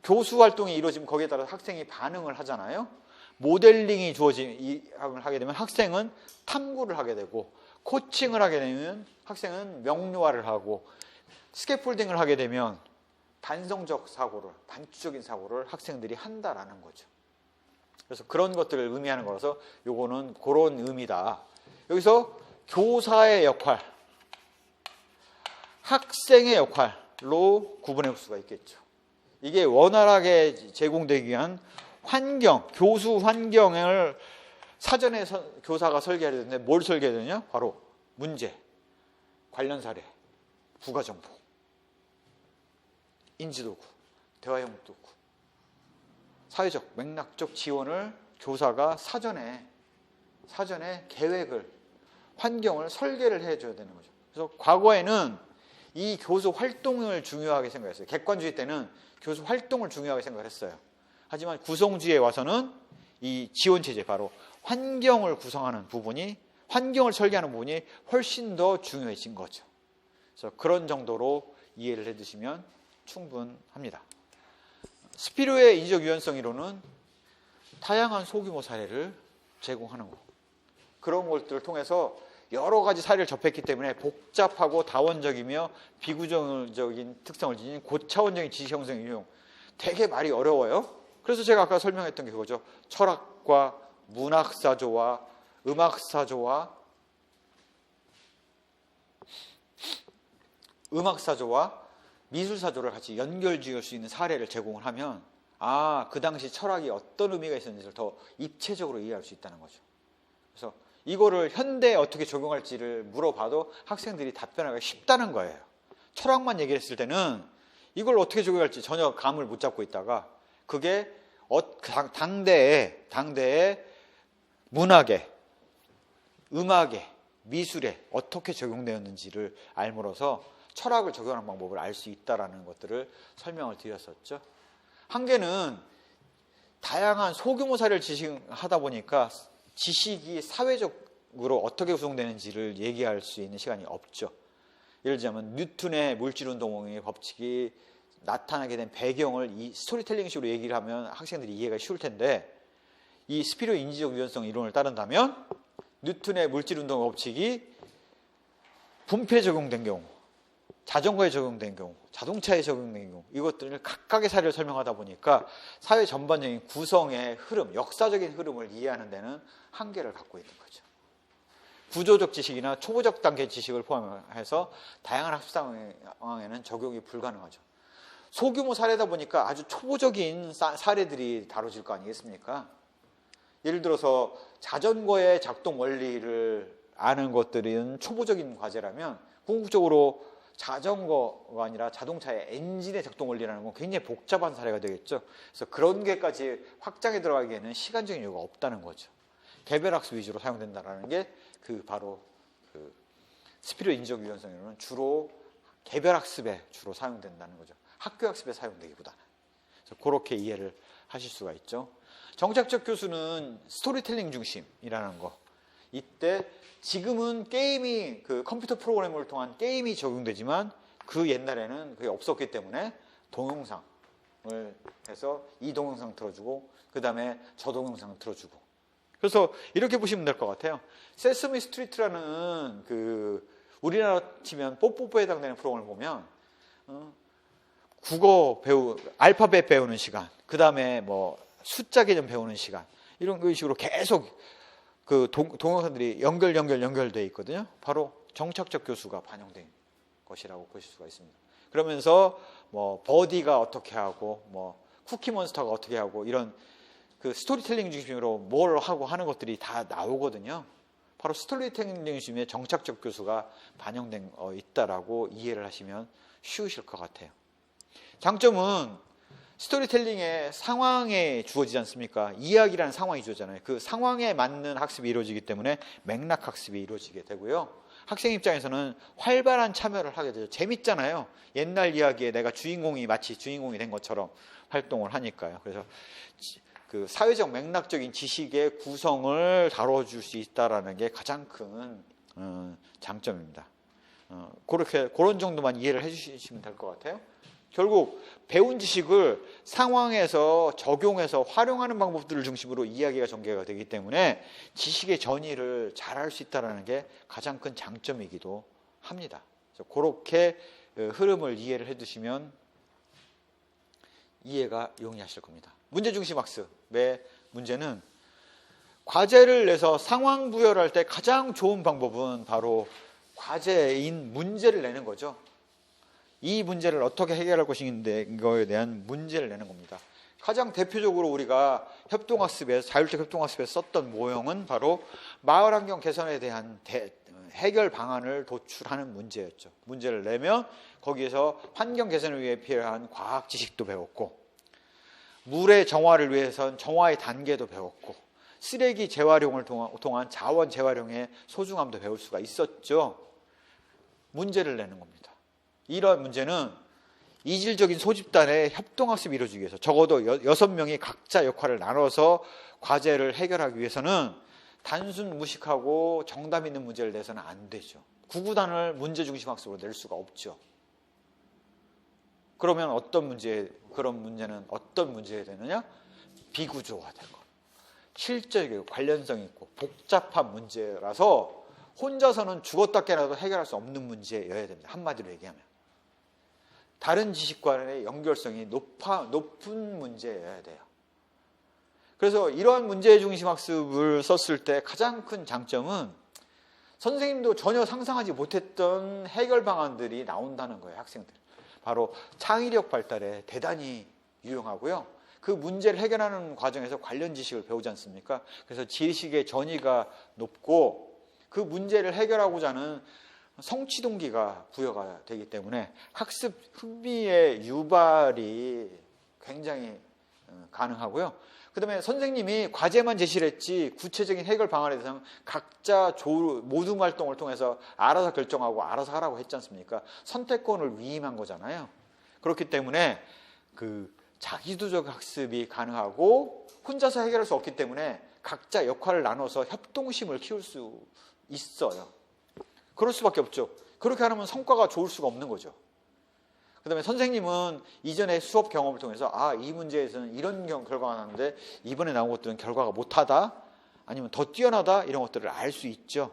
교수활동이 이루어지면 거기에 따라 학생이 반응을 하잖아요. 모델링이 하게 되면 학생은 탐구를 하게 되고, 코칭을 하게 되면 학생은 명료화를 하고, 스캐폴딩을 하게 되면 반성적 사고를, 반추적인 사고를 학생들이 한다라는 거죠. 그래서 그런 것들을 의미하는 거라서 요거는 그런 의미다. 여기서 교사의 역할, 학생의 역할로 구분해 볼 수가 있겠죠. 이게 원활하게 제공되기 위한 환경, 교수 환경을 사전에 교사가 설계해야 되는데 뭘 설계해야 되냐? 바로 문제, 관련 사례, 부가정보, 인지도구, 대화협력도구, 사회적, 맥락적 지원을 교사가 사전에 계획을, 환경을 설계를 해줘야 되는 거죠. 그래서 과거에는 이 교수 활동을 중요하게 생각했어요. 객관주의 때는 교수 활동을 중요하게 생각했어요. 하지만 구성주의에 와서는 이 지원체제, 바로 환경을 구성하는 부분이, 환경을 설계하는 부분이 훨씬 더 중요해진 거죠. 그래서 그런 정도로 이해를 해두시면 충분합니다. 스피루의 인지적 유연성 이론은 다양한 소규모 사례를 제공하는 거. 그런 것들을 통해서 여러 가지 사례를 접했기 때문에 복잡하고 다원적이며 비구조적인 특성을 지닌 고차원적인 지식 형성 이용, 되게 말이 어려워요. 그래서 제가 아까 설명했던 게 그거죠. 철학과 문학사조와 음악사조와 미술사조를 같이 연결지을 수 있는 사례를 제공을 하면 그 당시 철학이 어떤 의미가 있었는지를 더 입체적으로 이해할 수 있다는 거죠. 그래서 이거를 현대에 어떻게 적용할지를 물어봐도 학생들이 답변하기가 쉽다는 거예요. 철학만 얘기했을 때는 이걸 어떻게 적용할지 전혀 감을 못 잡고 있다가 그게 당대의 문학에, 음악에, 미술에 어떻게 적용되었는지를 알므로써 철학을 적용하는 방법을 알 수 있다는 것들을 설명을 드렸었죠. 한계는 다양한 소규모 사례를 지식하다 보니까 지식이 사회적으로 어떻게 구성되는지를 얘기할 수 있는 시간이 없죠. 예를 들자면 뉴턴의 물질운동의 법칙이 나타나게 된 배경을 이 스토리텔링식으로 얘기를 하면 학생들이 이해가 쉬울 텐데, 이 스피로 인지적 유연성 이론을 따른다면 뉴턴의 물질운동 법칙이 분패에 적용된 경우, 자전거에 적용된 경우, 자동차에 적용된 경우, 이것들을 각각의 사례를 설명하다 보니까 사회 전반적인 구성의 흐름, 역사적인 흐름을 이해하는 데는 한계를 갖고 있는 거죠. 구조적 지식이나 초보적 단계 지식을 포함해서 다양한 학습 상황에는 적용이 불가능하죠. 소규모 사례다 보니까 아주 초보적인 사례들이 다뤄질 거 아니겠습니까? 예를 들어서 자전거의 작동 원리를 아는 것들은 초보적인 과제라면 궁극적으로 자전거가 아니라 자동차의 엔진의 작동 원리라는 건 굉장히 복잡한 사례가 되겠죠. 그래서 그런 게까지 확장해 들어가기에는 시간적인 여유가 없다는 거죠. 개별학습 위주로 사용된다는 게 바로 스피로 인지적 유연성이론은 주로 개별학습에 주로 사용된다는 거죠. 학교학습에 사용되기보다는. 그래서 그렇게 이해를 하실 수가 있죠. 정착적 교수는 스토리텔링 중심이라는 거. 이때 지금은 게임이 컴퓨터 프로그램을 통한 게임이 적용되지만 그 옛날에는 그게 없었기 때문에 동영상을 해서 이 동영상 틀어주고 그 다음에 저 동영상 틀어주고, 그래서 이렇게 보시면 될 것 같아요. 세스미 스트리트라는 우리나라 치면 뽀뽀뽀에 해당되는 프로그램을 보면 국어 알파벳 배우는 시간, 그 다음에 뭐 숫자 개념 배우는 시간, 이런 식으로 계속 동영상들이 연결되어 있거든요. 바로 정착적 교수가 반영된 것이라고 보실 수가 있습니다. 그러면서 뭐 버디가 어떻게 하고 뭐 쿠키몬스터가 어떻게 하고 이런 스토리텔링 중심으로 뭘 하고 하는 것들이 다 나오거든요. 바로 스토리텔링 중심의 정착적 교수가 반영된 있다라고 이해를 하시면 쉬우실 것 같아요. 장점은 스토리텔링의 상황에 주어지지 않습니까? 이야기라는 상황이 주어지잖아요. 그 상황에 맞는 학습이 이루어지기 때문에 맥락 학습이 이루어지게 되고요. 학생 입장에서는 활발한 참여를 하게 되죠. 재밌잖아요. 옛날 이야기에 내가 마치 주인공이 된 것처럼 활동을 하니까요. 그래서 사회적 맥락적인 지식의 구성을 다뤄줄 수 있다는 게 가장 큰 장점입니다. 그런 정도만 이해를 해주시면 될 것 같아요. 결국 배운 지식을 상황에서 적용해서 활용하는 방법들을 중심으로 이야기가 전개가 되기 때문에 지식의 전이를 잘할 수 있다는 게 가장 큰 장점이기도 합니다. 그래서 그렇게 흐름을 이해를 해두시면 이해가 용이하실 겁니다. 문제중심 학습의 문제는 과제를 내서 상황 부여를 할 때 가장 좋은 방법은 바로 과제인 문제를 내는 거죠. 이 문제를 어떻게 해결할 것인가에 대한 문제를 내는 겁니다. 가장 대표적으로 우리가 자율적 협동학습에 썼던 모형은 바로 마을환경 개선에 대한 해결 방안을 도출하는 문제였죠. 문제를 내면 거기에서 환경 개선을 위해 필요한 과학 지식도 배웠고, 물의 정화를 위해선 정화의 단계도 배웠고, 쓰레기 재활용을 통한 자원 재활용의 소중함도 배울 수가 있었죠. 문제를 내는 겁니다. 이러한 문제는 이질적인 소집단의 협동학습이 이루어지기 위해서 적어도 6명이 각자 역할을 나눠서 과제를 해결하기 위해서는 단순 무식하고 정답 있는 문제를 내서는 안 되죠. 구구단을 문제중심 학습으로 낼 수가 없죠. 그러면 그런 문제는 어떤 문제가 되느냐? 비구조화된 것. 실제적이고 관련성 있고 복잡한 문제라서 혼자서는 죽었다 깨나도 해결할 수 없는 문제여야 됩니다. 한마디로 얘기하면. 다른 지식과의 연결성이 높은 문제여야 돼요. 그래서 이러한 문제중심 학습을 썼을 때 가장 큰 장점은 선생님도 전혀 상상하지 못했던 해결 방안들이 나온다는 거예요. 학생들. 바로 창의력 발달에 대단히 유용하고요. 그 문제를 해결하는 과정에서 관련 지식을 배우지 않습니까? 그래서 지식의 전이가 높고 그 문제를 해결하고자 하는 성취 동기가 부여가 되기 때문에 학습 흥미의 유발이 굉장히 가능하고요. 그 다음에 선생님이 과제만 제시를 했지 구체적인 해결 방안에 대해서는 각자 모둠 활동을 통해서 알아서 결정하고 알아서 하라고 했지 않습니까? 선택권을 위임한 거잖아요. 그렇기 때문에 자기주도적 학습이 가능하고 혼자서 해결할 수 없기 때문에 각자 역할을 나눠서 협동심을 키울 수 있어요. 그럴 수밖에 없죠. 그렇게 하면 성과가 좋을 수가 없는 거죠. 그다음에 선생님은 이전에 수업 경험을 통해서 이 문제에서는 이런 결과가 나왔는데 이번에 나온 것들은 결과가 못하다 아니면 더 뛰어나다 이런 것들을 알 수 있죠.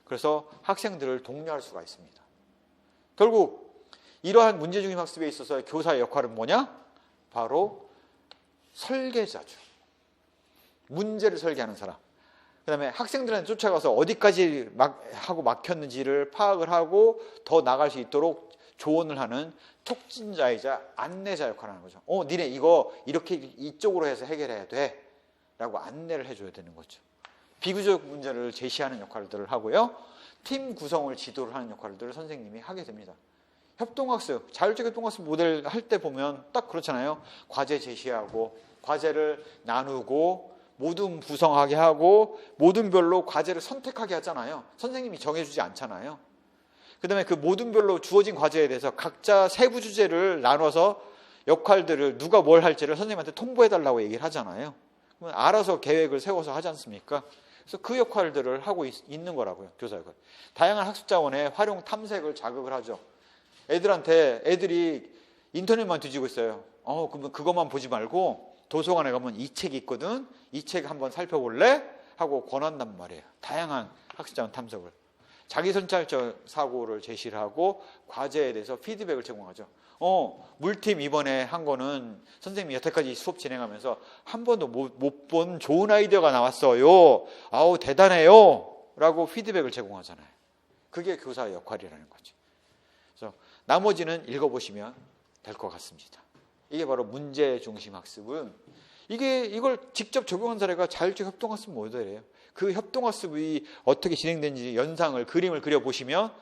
그래서 학생들을 독려할 수가 있습니다. 결국 이러한 문제중심 학습에 있어서 교사의 역할은 뭐냐? 바로 설계자죠. 문제를 설계하는 사람. 그 다음에 학생들한테 쫓아가서 어디까지 하고 막혔는지를 파악을 하고 더 나갈 수 있도록 조언을 하는 촉진자이자 안내자 역할을 하는 거죠. 니네 이거 이렇게 이쪽으로 해서 해결해야 돼 라고 안내를 해줘야 되는 거죠. 비구조적 문제를 제시하는 역할들을 하고요. 팀 구성을 지도를 하는 역할들을 선생님이 하게 됩니다. 협동학습, 자율적 협동학습 모델 할 때 보면 딱 그렇잖아요. 과제 제시하고 과제를 나누고 모든 구성하게 하고 모든별로 과제를 선택하게 하잖아요. 선생님이 정해주지 않잖아요. 그 다음에 그 모든별로 주어진 과제에 대해서 각자 세부 주제를 나눠서 역할들을 누가 뭘 할지를 선생님한테 통보해달라고 얘기를 하잖아요. 그러면 알아서 계획을 세워서 하지 않습니까? 그래서 그 역할들을 하고 있는 거라고요. 교사 역할. 다양한 학습 자원의 활용 탐색을 자극을 하죠. 애들이 인터넷만 뒤지고 있어요. 그러면 그것만 보지 말고 도서관에 가면 이 책이 있거든. 이 책 한번 살펴볼래? 하고 권한단 말이에요. 다양한 학습 자원 탐색을. 자기선찰적 사고를 제시를 하고 과제에 대해서 피드백을 제공하죠. 물팀 이번에 한 거는 선생님이 여태까지 수업 진행하면서 한 번도 못 본 좋은 아이디어가 나왔어요. 아우 대단해요. 라고 피드백을 제공하잖아요. 그게 교사의 역할이라는 거죠. 그래서 나머지는 읽어보시면 될 것 같습니다. 이게 바로 문제 중심 학습은 이걸 직접 적용한 사례가 자율적 협동학습 모델이에요. 그 협동학습이 어떻게 진행되는지 연상을 그림을 그려보시면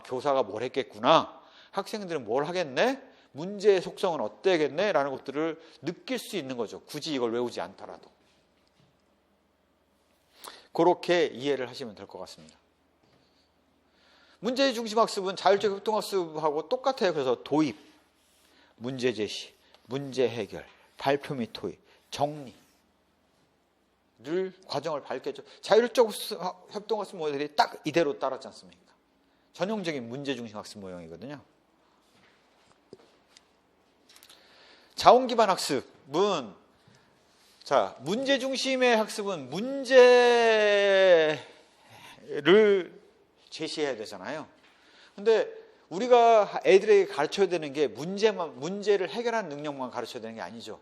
교사가 뭘 했겠구나. 학생들은 뭘 하겠네? 문제의 속성은 어때겠네? 라는 것들을 느낄 수 있는 거죠. 굳이 이걸 외우지 않더라도. 그렇게 이해를 하시면 될 것 같습니다. 문제 중심 학습은 자율적 협동학습하고 똑같아요. 그래서 도입, 문제 제시, 문제 해결, 발표 및 토의, 정리를 과정을 밟겠죠. 자율적 협동학습 모델이 딱 이대로 따랐지 않습니까? 전형적인 문제 중심 학습 모형이거든요. 자원 기반 학습은 문제 중심의 학습은 문제를 제시해야 되잖아요. 근데 우리가 애들에게 가르쳐야 되는 게 문제를 해결하는 능력만 가르쳐야 되는 게 아니죠.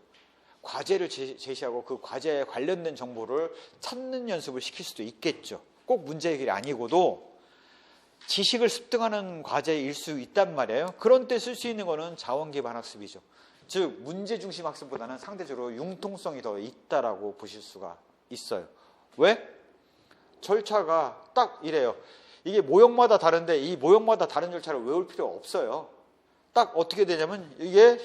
과제를 제시하고 그 과제에 관련된 정보를 찾는 연습을 시킬 수도 있겠죠. 꼭 문제 해결이 아니고도 지식을 습득하는 과제일 수 있단 말이에요. 그런 때 쓸 수 있는 거는 자원 기반 학습이죠. 즉 문제 중심 학습보다는 상대적으로 융통성이 더 있다라고 보실 수가 있어요. 왜? 절차가 딱 이래요. 이게 모형마다 다른데 이 모형마다 다른 절차를 외울 필요 없어요. 딱 어떻게 되냐면 이게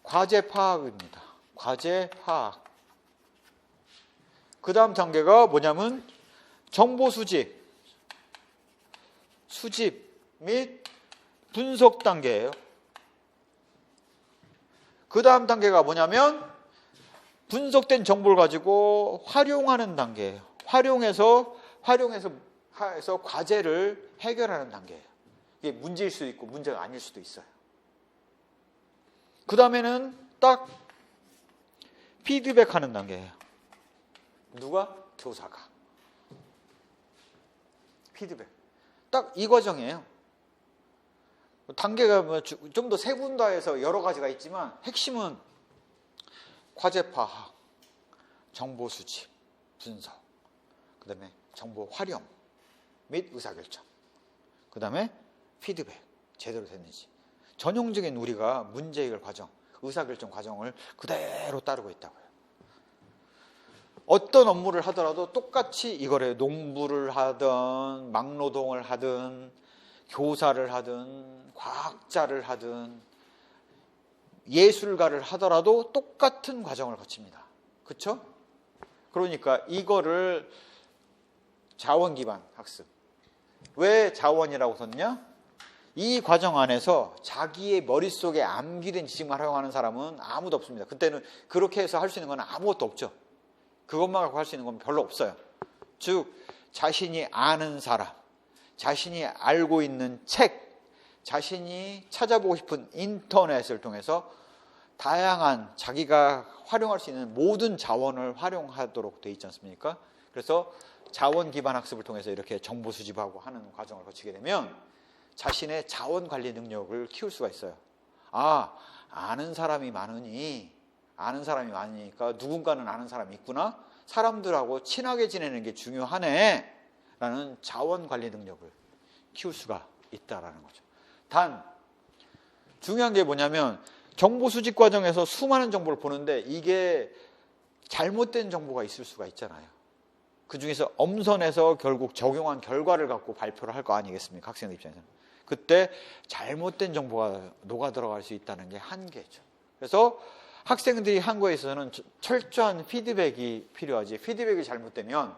과제 파악입니다. 과제 파악. 그 다음 단계가 뭐냐면 정보 수집 및 분석 단계예요. 그 다음 단계가 뭐냐면 분석된 정보를 가지고 활용하는 단계예요. 활용해서 과제를 해결하는 단계예요. 이게 문제일 수도 있고 문제가 아닐 수도 있어요. 그 다음에는 딱 피드백하는 단계예요. 누가? 교사가. 피드백. 딱 이 과정이에요. 단계가 좀 더 세분화해서 여러 가지가 있지만 핵심은 과제 파악, 정보 수집, 분석, 그 다음에 정보 활용 및 의사결정, 그 다음에 피드백, 제대로 됐는지. 전형적인 우리가 문제 해결 과정, 의사결정 과정을 그대로 따르고 있다고요. 어떤 업무를 하더라도 똑같이 이거를 농부를 하든 막노동을 하든 교사를 하든 과학자를 하든 예술가를 하더라도 똑같은 과정을 거칩니다. 그렇죠? 그러니까 이거를 자원 기반 학습. 왜 자원이라고 썼냐? 이 과정 안에서 자기의 머릿속에 암기된 지식만 활용하는 사람은 아무도 없습니다. 그때는 그렇게 해서 할 수 있는 건 아무것도 없죠. 그것만 갖고 할 수 있는 건 별로 없어요. 즉 자신이 아는 사람, 자신이 알고 있는 책, 자신이 찾아보고 싶은 인터넷을 통해서 다양한 자기가 활용할 수 있는 모든 자원을 활용하도록 돼 있지 않습니까? 그래서 자원 기반 학습을 통해서 이렇게 정보 수집하고 하는 과정을 거치게 되면 자신의 자원 관리 능력을 키울 수가 있어요. 아는 사람이 많으니까 누군가는 아는 사람이 있구나. 사람들하고 친하게 지내는 게 중요하네. 라는 자원 관리 능력을 키울 수가 있다라는 거죠. 단, 중요한 게 뭐냐면 정보 수집 과정에서 수많은 정보를 보는데 이게 잘못된 정보가 있을 수가 있잖아요. 그 중에서 엄선해서 결국 적용한 결과를 갖고 발표를 할 거 아니겠습니까? 학생들 입장에서는. 그때 잘못된 정보가 녹아 들어갈 수 있다는 게 한계죠. 그래서 학생들이 한 거에 있어서는 철저한 피드백이 필요하지. 피드백이 잘못되면,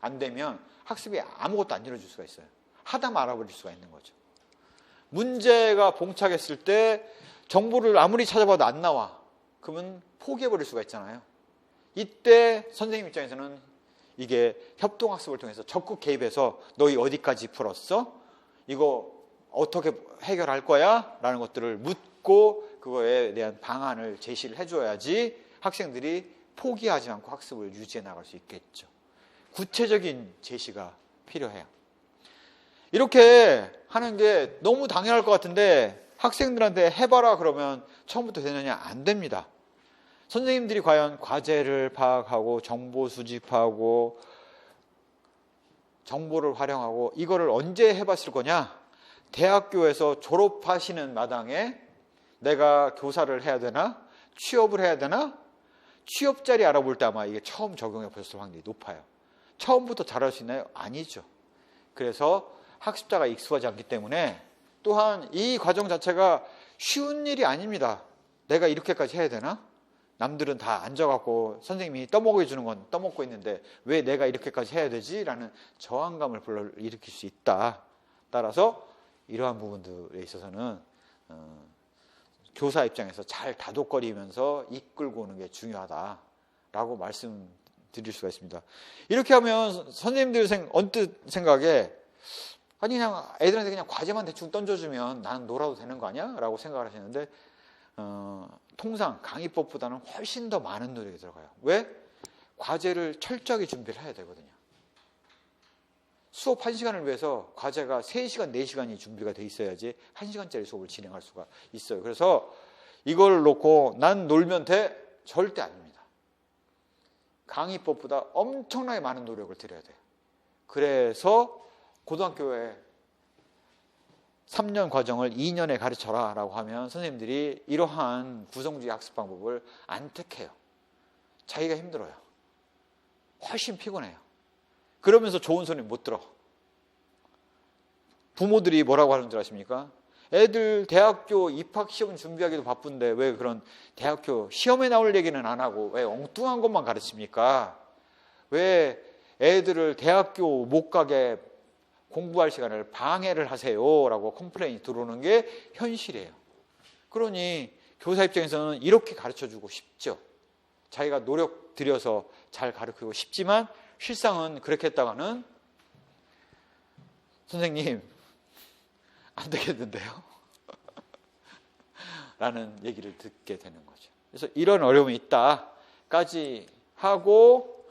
안 되면 학습이 아무것도 안 이루어질 수가 있어요. 하다 말아버릴 수가 있는 거죠. 문제가 봉착했을 때 정보를 아무리 찾아봐도 안 나와. 그러면 포기해버릴 수가 있잖아요. 이때 선생님 입장에서는 이게 협동학습을 통해서 적극 개입해서 너희 어디까지 풀었어? 이거 어떻게 해결할 거야? 라는 것들을 묻고 그거에 대한 방안을 제시를 해줘야지 학생들이 포기하지 않고 학습을 유지해 나갈 수 있겠죠. 구체적인 제시가 필요해요. 이렇게 하는 게 너무 당연할 것 같은데 학생들한테 해봐라 그러면 처음부터 되느냐? 안 됩니다. 선생님들이 과연 과제를 파악하고 정보 수집하고 정보를 활용하고 이거를 언제 해봤을 거냐? 대학교에서 졸업하시는 마당에 내가 교사를 해야 되나? 취업을 해야 되나? 취업 자리 알아볼 때 아마 이게 처음 적용해 보셨을 확률이 높아요. 처음부터 잘할 수 있나요? 아니죠. 그래서 학습자가 익숙하지 않기 때문에 또한 이 과정 자체가 쉬운 일이 아닙니다. 내가 이렇게까지 해야 되나? 남들은 다 앉아갖고 선생님이 떠먹여주는 건 떠먹고 있는데 왜 내가 이렇게까지 해야 되지? 라는 저항감을 불러일으킬 수 있다. 따라서 이러한 부분들에 있어서는 교사 입장에서 잘 다독거리면서 이끌고 오는 게 중요하다라고 말씀드릴 수가 있습니다. 이렇게 하면 선생님들 언뜻 생각에 아니 그냥 애들한테 그냥 과제만 대충 던져주면 나는 놀아도 되는 거 아니야? 라고 생각을 하시는데 통상 강의법보다는 훨씬 더 많은 노력이 들어가요. 왜? 과제를 철저하게 준비를 해야 되거든요. 수업 1시간을 위해서 과제가 3시간, 4시간이 준비가 돼 있어야지 1시간짜리 수업을 진행할 수가 있어요. 그래서 이걸 놓고 난 놀면 돼? 절대 아닙니다. 강의법보다 엄청나게 많은 노력을 들여야 돼요. 그래서 고등학교에 3년 과정을 2년에 가르쳐라 라고 하면 선생님들이 이러한 구성주의 학습 방법을 안 택해요. 자기가 힘들어요. 훨씬 피곤해요. 그러면서 좋은 소리 못 들어. 부모들이 뭐라고 하는 줄 아십니까? 애들 대학교 입학시험 준비하기도 바쁜데 왜 그런 대학교 시험에 나올 얘기는 안 하고 왜 엉뚱한 것만 가르칩니까? 왜 애들을 대학교 못 가게 공부할 시간을 방해를 하세요 라고 컴플레인이 들어오는 게 현실이에요. 그러니 교사 입장에서는 이렇게 가르쳐주고 싶죠. 자기가 노력 들여서 잘 가르치고 싶지만 실상은 그렇게 했다가는 선생님 안 되겠는데요? 라는 얘기를 듣게 되는 거죠. 그래서 이런 어려움이 있다까지 하고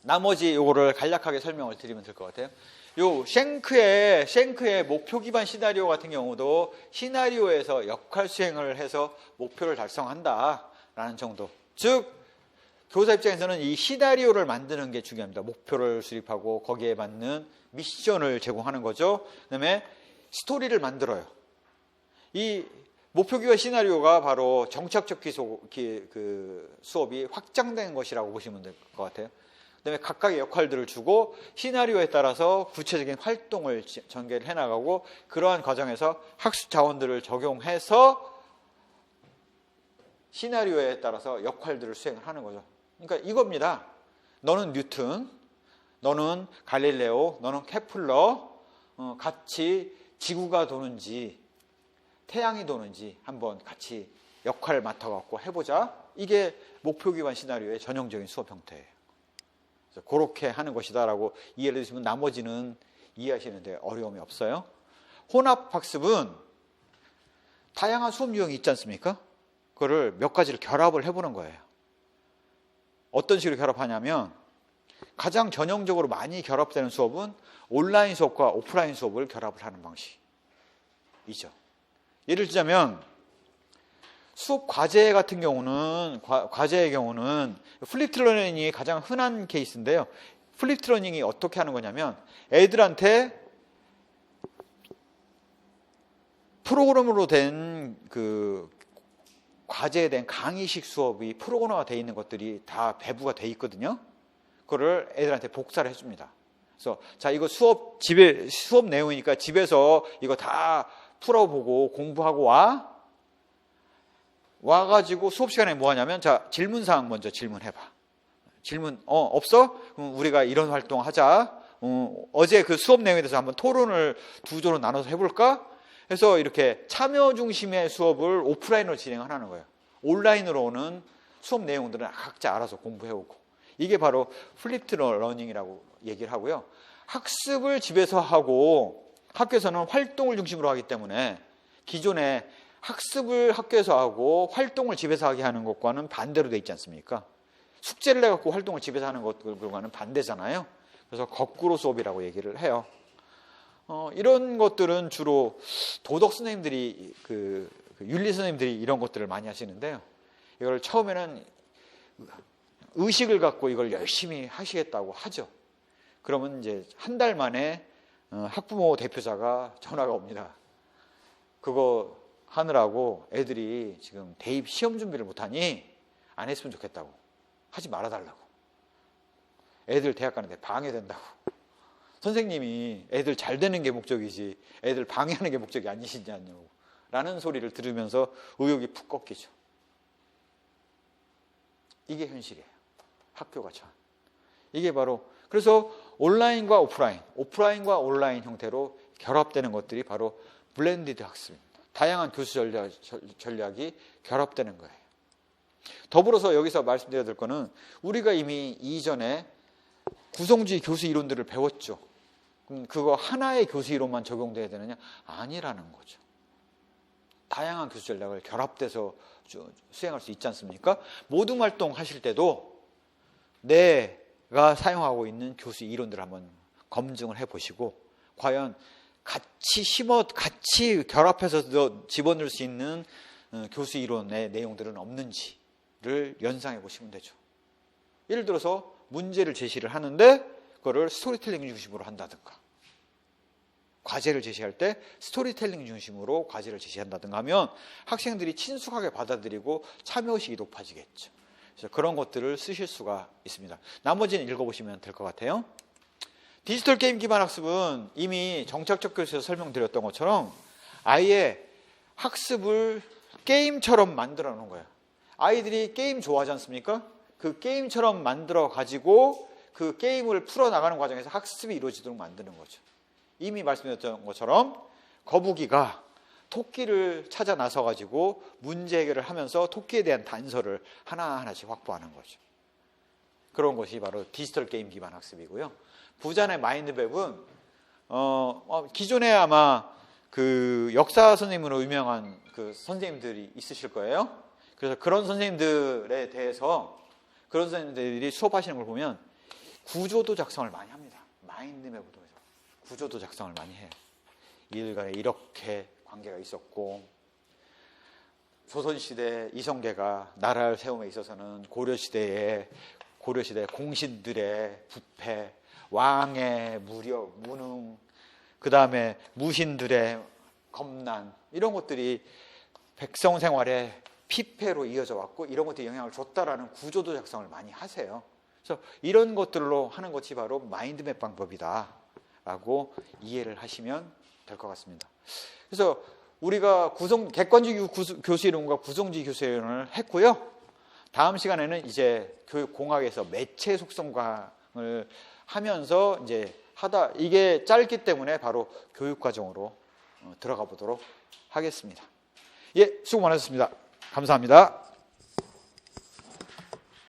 나머지 요거를 간략하게 설명을 드리면 될 것 같아요. 요 쉔크의 목표 기반 시나리오 같은 경우도 시나리오에서 역할 수행을 해서 목표를 달성한다라는 정도. 즉 교사 입장에서는 이 시나리오를 만드는 게 중요합니다. 목표를 수립하고 거기에 맞는 미션을 제공하는 거죠. 그다음에 스토리를 만들어요. 이 목표 기반 시나리오가 바로 정착적 수업이 확장된 것이라고 보시면 될 것 같아요. 그다음에 각각의 역할들을 주고 시나리오에 따라서 구체적인 활동을 전개를 해나가고 그러한 과정에서 학습 자원들을 적용해서 시나리오에 따라서 역할들을 수행을 하는 거죠. 그러니까 이겁니다. 너는 뉴턴, 너는 갈릴레오, 너는 케플러 같이 지구가 도는지 태양이 도는지 한번 같이 역할을 맡아갖고 해보자. 이게 목표 기반 시나리오의 전형적인 수업 형태예요. 그래서 그렇게 하는 것이다라고 이해를 해주시면 나머지는 이해하시는데 어려움이 없어요. 혼합학습은 다양한 수업 유형이 있지 않습니까? 그거를 몇 가지를 결합을 해보는 거예요. 어떤 식으로 결합하냐면 가장 전형적으로 많이 결합되는 수업은 온라인 수업과 오프라인 수업을 결합을 하는 방식이죠. 예를 들자면 수업 과제 같은 경우는 과제의 경우는 플립드 러닝이 가장 흔한 케이스인데요. 플립드 러닝이 어떻게 하는 거냐면 애들한테 프로그램으로 된 그 과제에 대한 강의식 수업이 프로그램화 되어 있는 것들이 다 배부가 돼 있거든요. 그거를 애들한테 복사를 해줍니다. 그래서 자 이거 수업 내용이니까 집에서 이거 다 풀어보고 공부하고 와가지고 수업 시간에 뭐 하냐면 자 질문사항 먼저 질문해봐. 질문 없어? 그럼 우리가 이런 활동 하자. 어제 그 수업 내용에 대해서 한번 토론을 두 조로 나눠서 해볼까? 해서 이렇게 참여 중심의 수업을 오프라인으로 진행하는 거예요. 온라인으로 오는 수업 내용들은 각자 알아서 공부해오고. 이게 바로 플립드 러닝이라고 얘기를 하고요. 학습을 집에서 하고 학교에서는 활동을 중심으로 하기 때문에 기존에 학습을 학교에서 하고 활동을 집에서 하게 하는 것과는 반대로 돼 있지 않습니까? 숙제를 내갖고 활동을 집에서 하는 것과는 반대잖아요. 그래서 거꾸로 수업이라고 얘기를 해요. 이런 것들은 주로 도덕 선생님들이 윤리 선생님들이 이런 것들을 많이 하시는데요. 이걸 처음에는 의식을 갖고 이걸 열심히 하시겠다고 하죠. 그러면 이제 한 달 만에 학부모 대표자가 전화가 옵니다. 그거 하느라고 애들이 지금 대입 시험 준비를 못하니 안 했으면 좋겠다고. 하지 말아달라고. 애들 대학 가는데 방해된다고. 선생님이 애들 잘 되는 게 목적이지 애들 방해하는 게 목적이 아니시지 않냐고 라는 소리를 들으면서 의욕이 푹 꺾이죠. 이게 현실이에요. 학교가 전. 이게 바로 그래서 온라인과 오프라인과 온라인 형태로 결합되는 것들이 바로 블렌디드 학습입니다. 다양한 교수 전략이 결합되는 거예요. 더불어서 여기서 말씀드려야 될 거는 우리가 이미 이전에 구성주의 교수 이론들을 배웠죠. 그럼 그거 하나의 교수 이론만 적용돼야 되느냐? 아니라는 거죠. 다양한 교수 전략을 결합돼서 수행할 수 있지 않습니까? 모둠 활동 하실 때도 내가 사용하고 있는 교수 이론들을 한번 검증을 해보시고 과연 같이 결합해서 집어넣을 수 있는 교수 이론의 내용들은 없는지를 연상해 보시면 되죠. 예를 들어서 문제를 제시를 하는데 그거를 스토리텔링 중심으로 한다든가 과제를 제시할 때 스토리텔링 중심으로 과제를 제시한다든가 하면 학생들이 친숙하게 받아들이고 참여의식이 높아지겠죠. 그래서 그런 것들을 쓰실 수가 있습니다. 나머지는 읽어보시면 될 것 같아요. 디지털 게임 기반 학습은 이미 정착적 교수에서 설명드렸던 것처럼 아예 학습을 게임처럼 만들어 놓은 거예요. 아이들이 게임 좋아하지 않습니까? 그 게임처럼 만들어 가지고 그 게임을 풀어나가는 과정에서 학습이 이루어지도록 만드는 거죠. 이미 말씀드렸던 것처럼 거북이가 토끼를 찾아 나서 가지고 문제 해결을 하면서 토끼에 대한 단서를 하나하나씩 확보하는 거죠. 그런 것이 바로 디지털 게임 기반 학습이고요. 부잔의 마인드맵은 기존에 아마 그 역사 선생님으로 유명한 그 선생님들이 있으실 거예요. 그래서 그런 선생님들에 대해서 그런 선생님들이 수업하시는 걸 보면 구조도 작성을 많이 합니다. 마인드맵으로 해서 구조도 작성을 많이 해요. 이들 간에 이렇게 관계가 있었고 조선시대 이성계가 나라를 세움에 있어서는 고려시대 공신들의 부패, 왕의 무력, 무능, 그 다음에 무신들의 겁난 이런 것들이 백성 생활에 피폐로 이어져 왔고 이런 것들이 영향을 줬다라는 구조도 작성을 많이 하세요. 그래서 이런 것들로 하는 것이 바로 마인드맵 방법이다라고 이해를 하시면 될 것 같습니다. 그래서 우리가 객관주의 교수 이론과 구성주의 교수 이론을 했고요. 다음 시간에는 이제 교육공학에서 매체 속성강을 하면서 이제 이게 짧기 때문에 바로 교육과정으로 들어가 보도록 하겠습니다. 예, 수고 많으셨습니다. 감사합니다.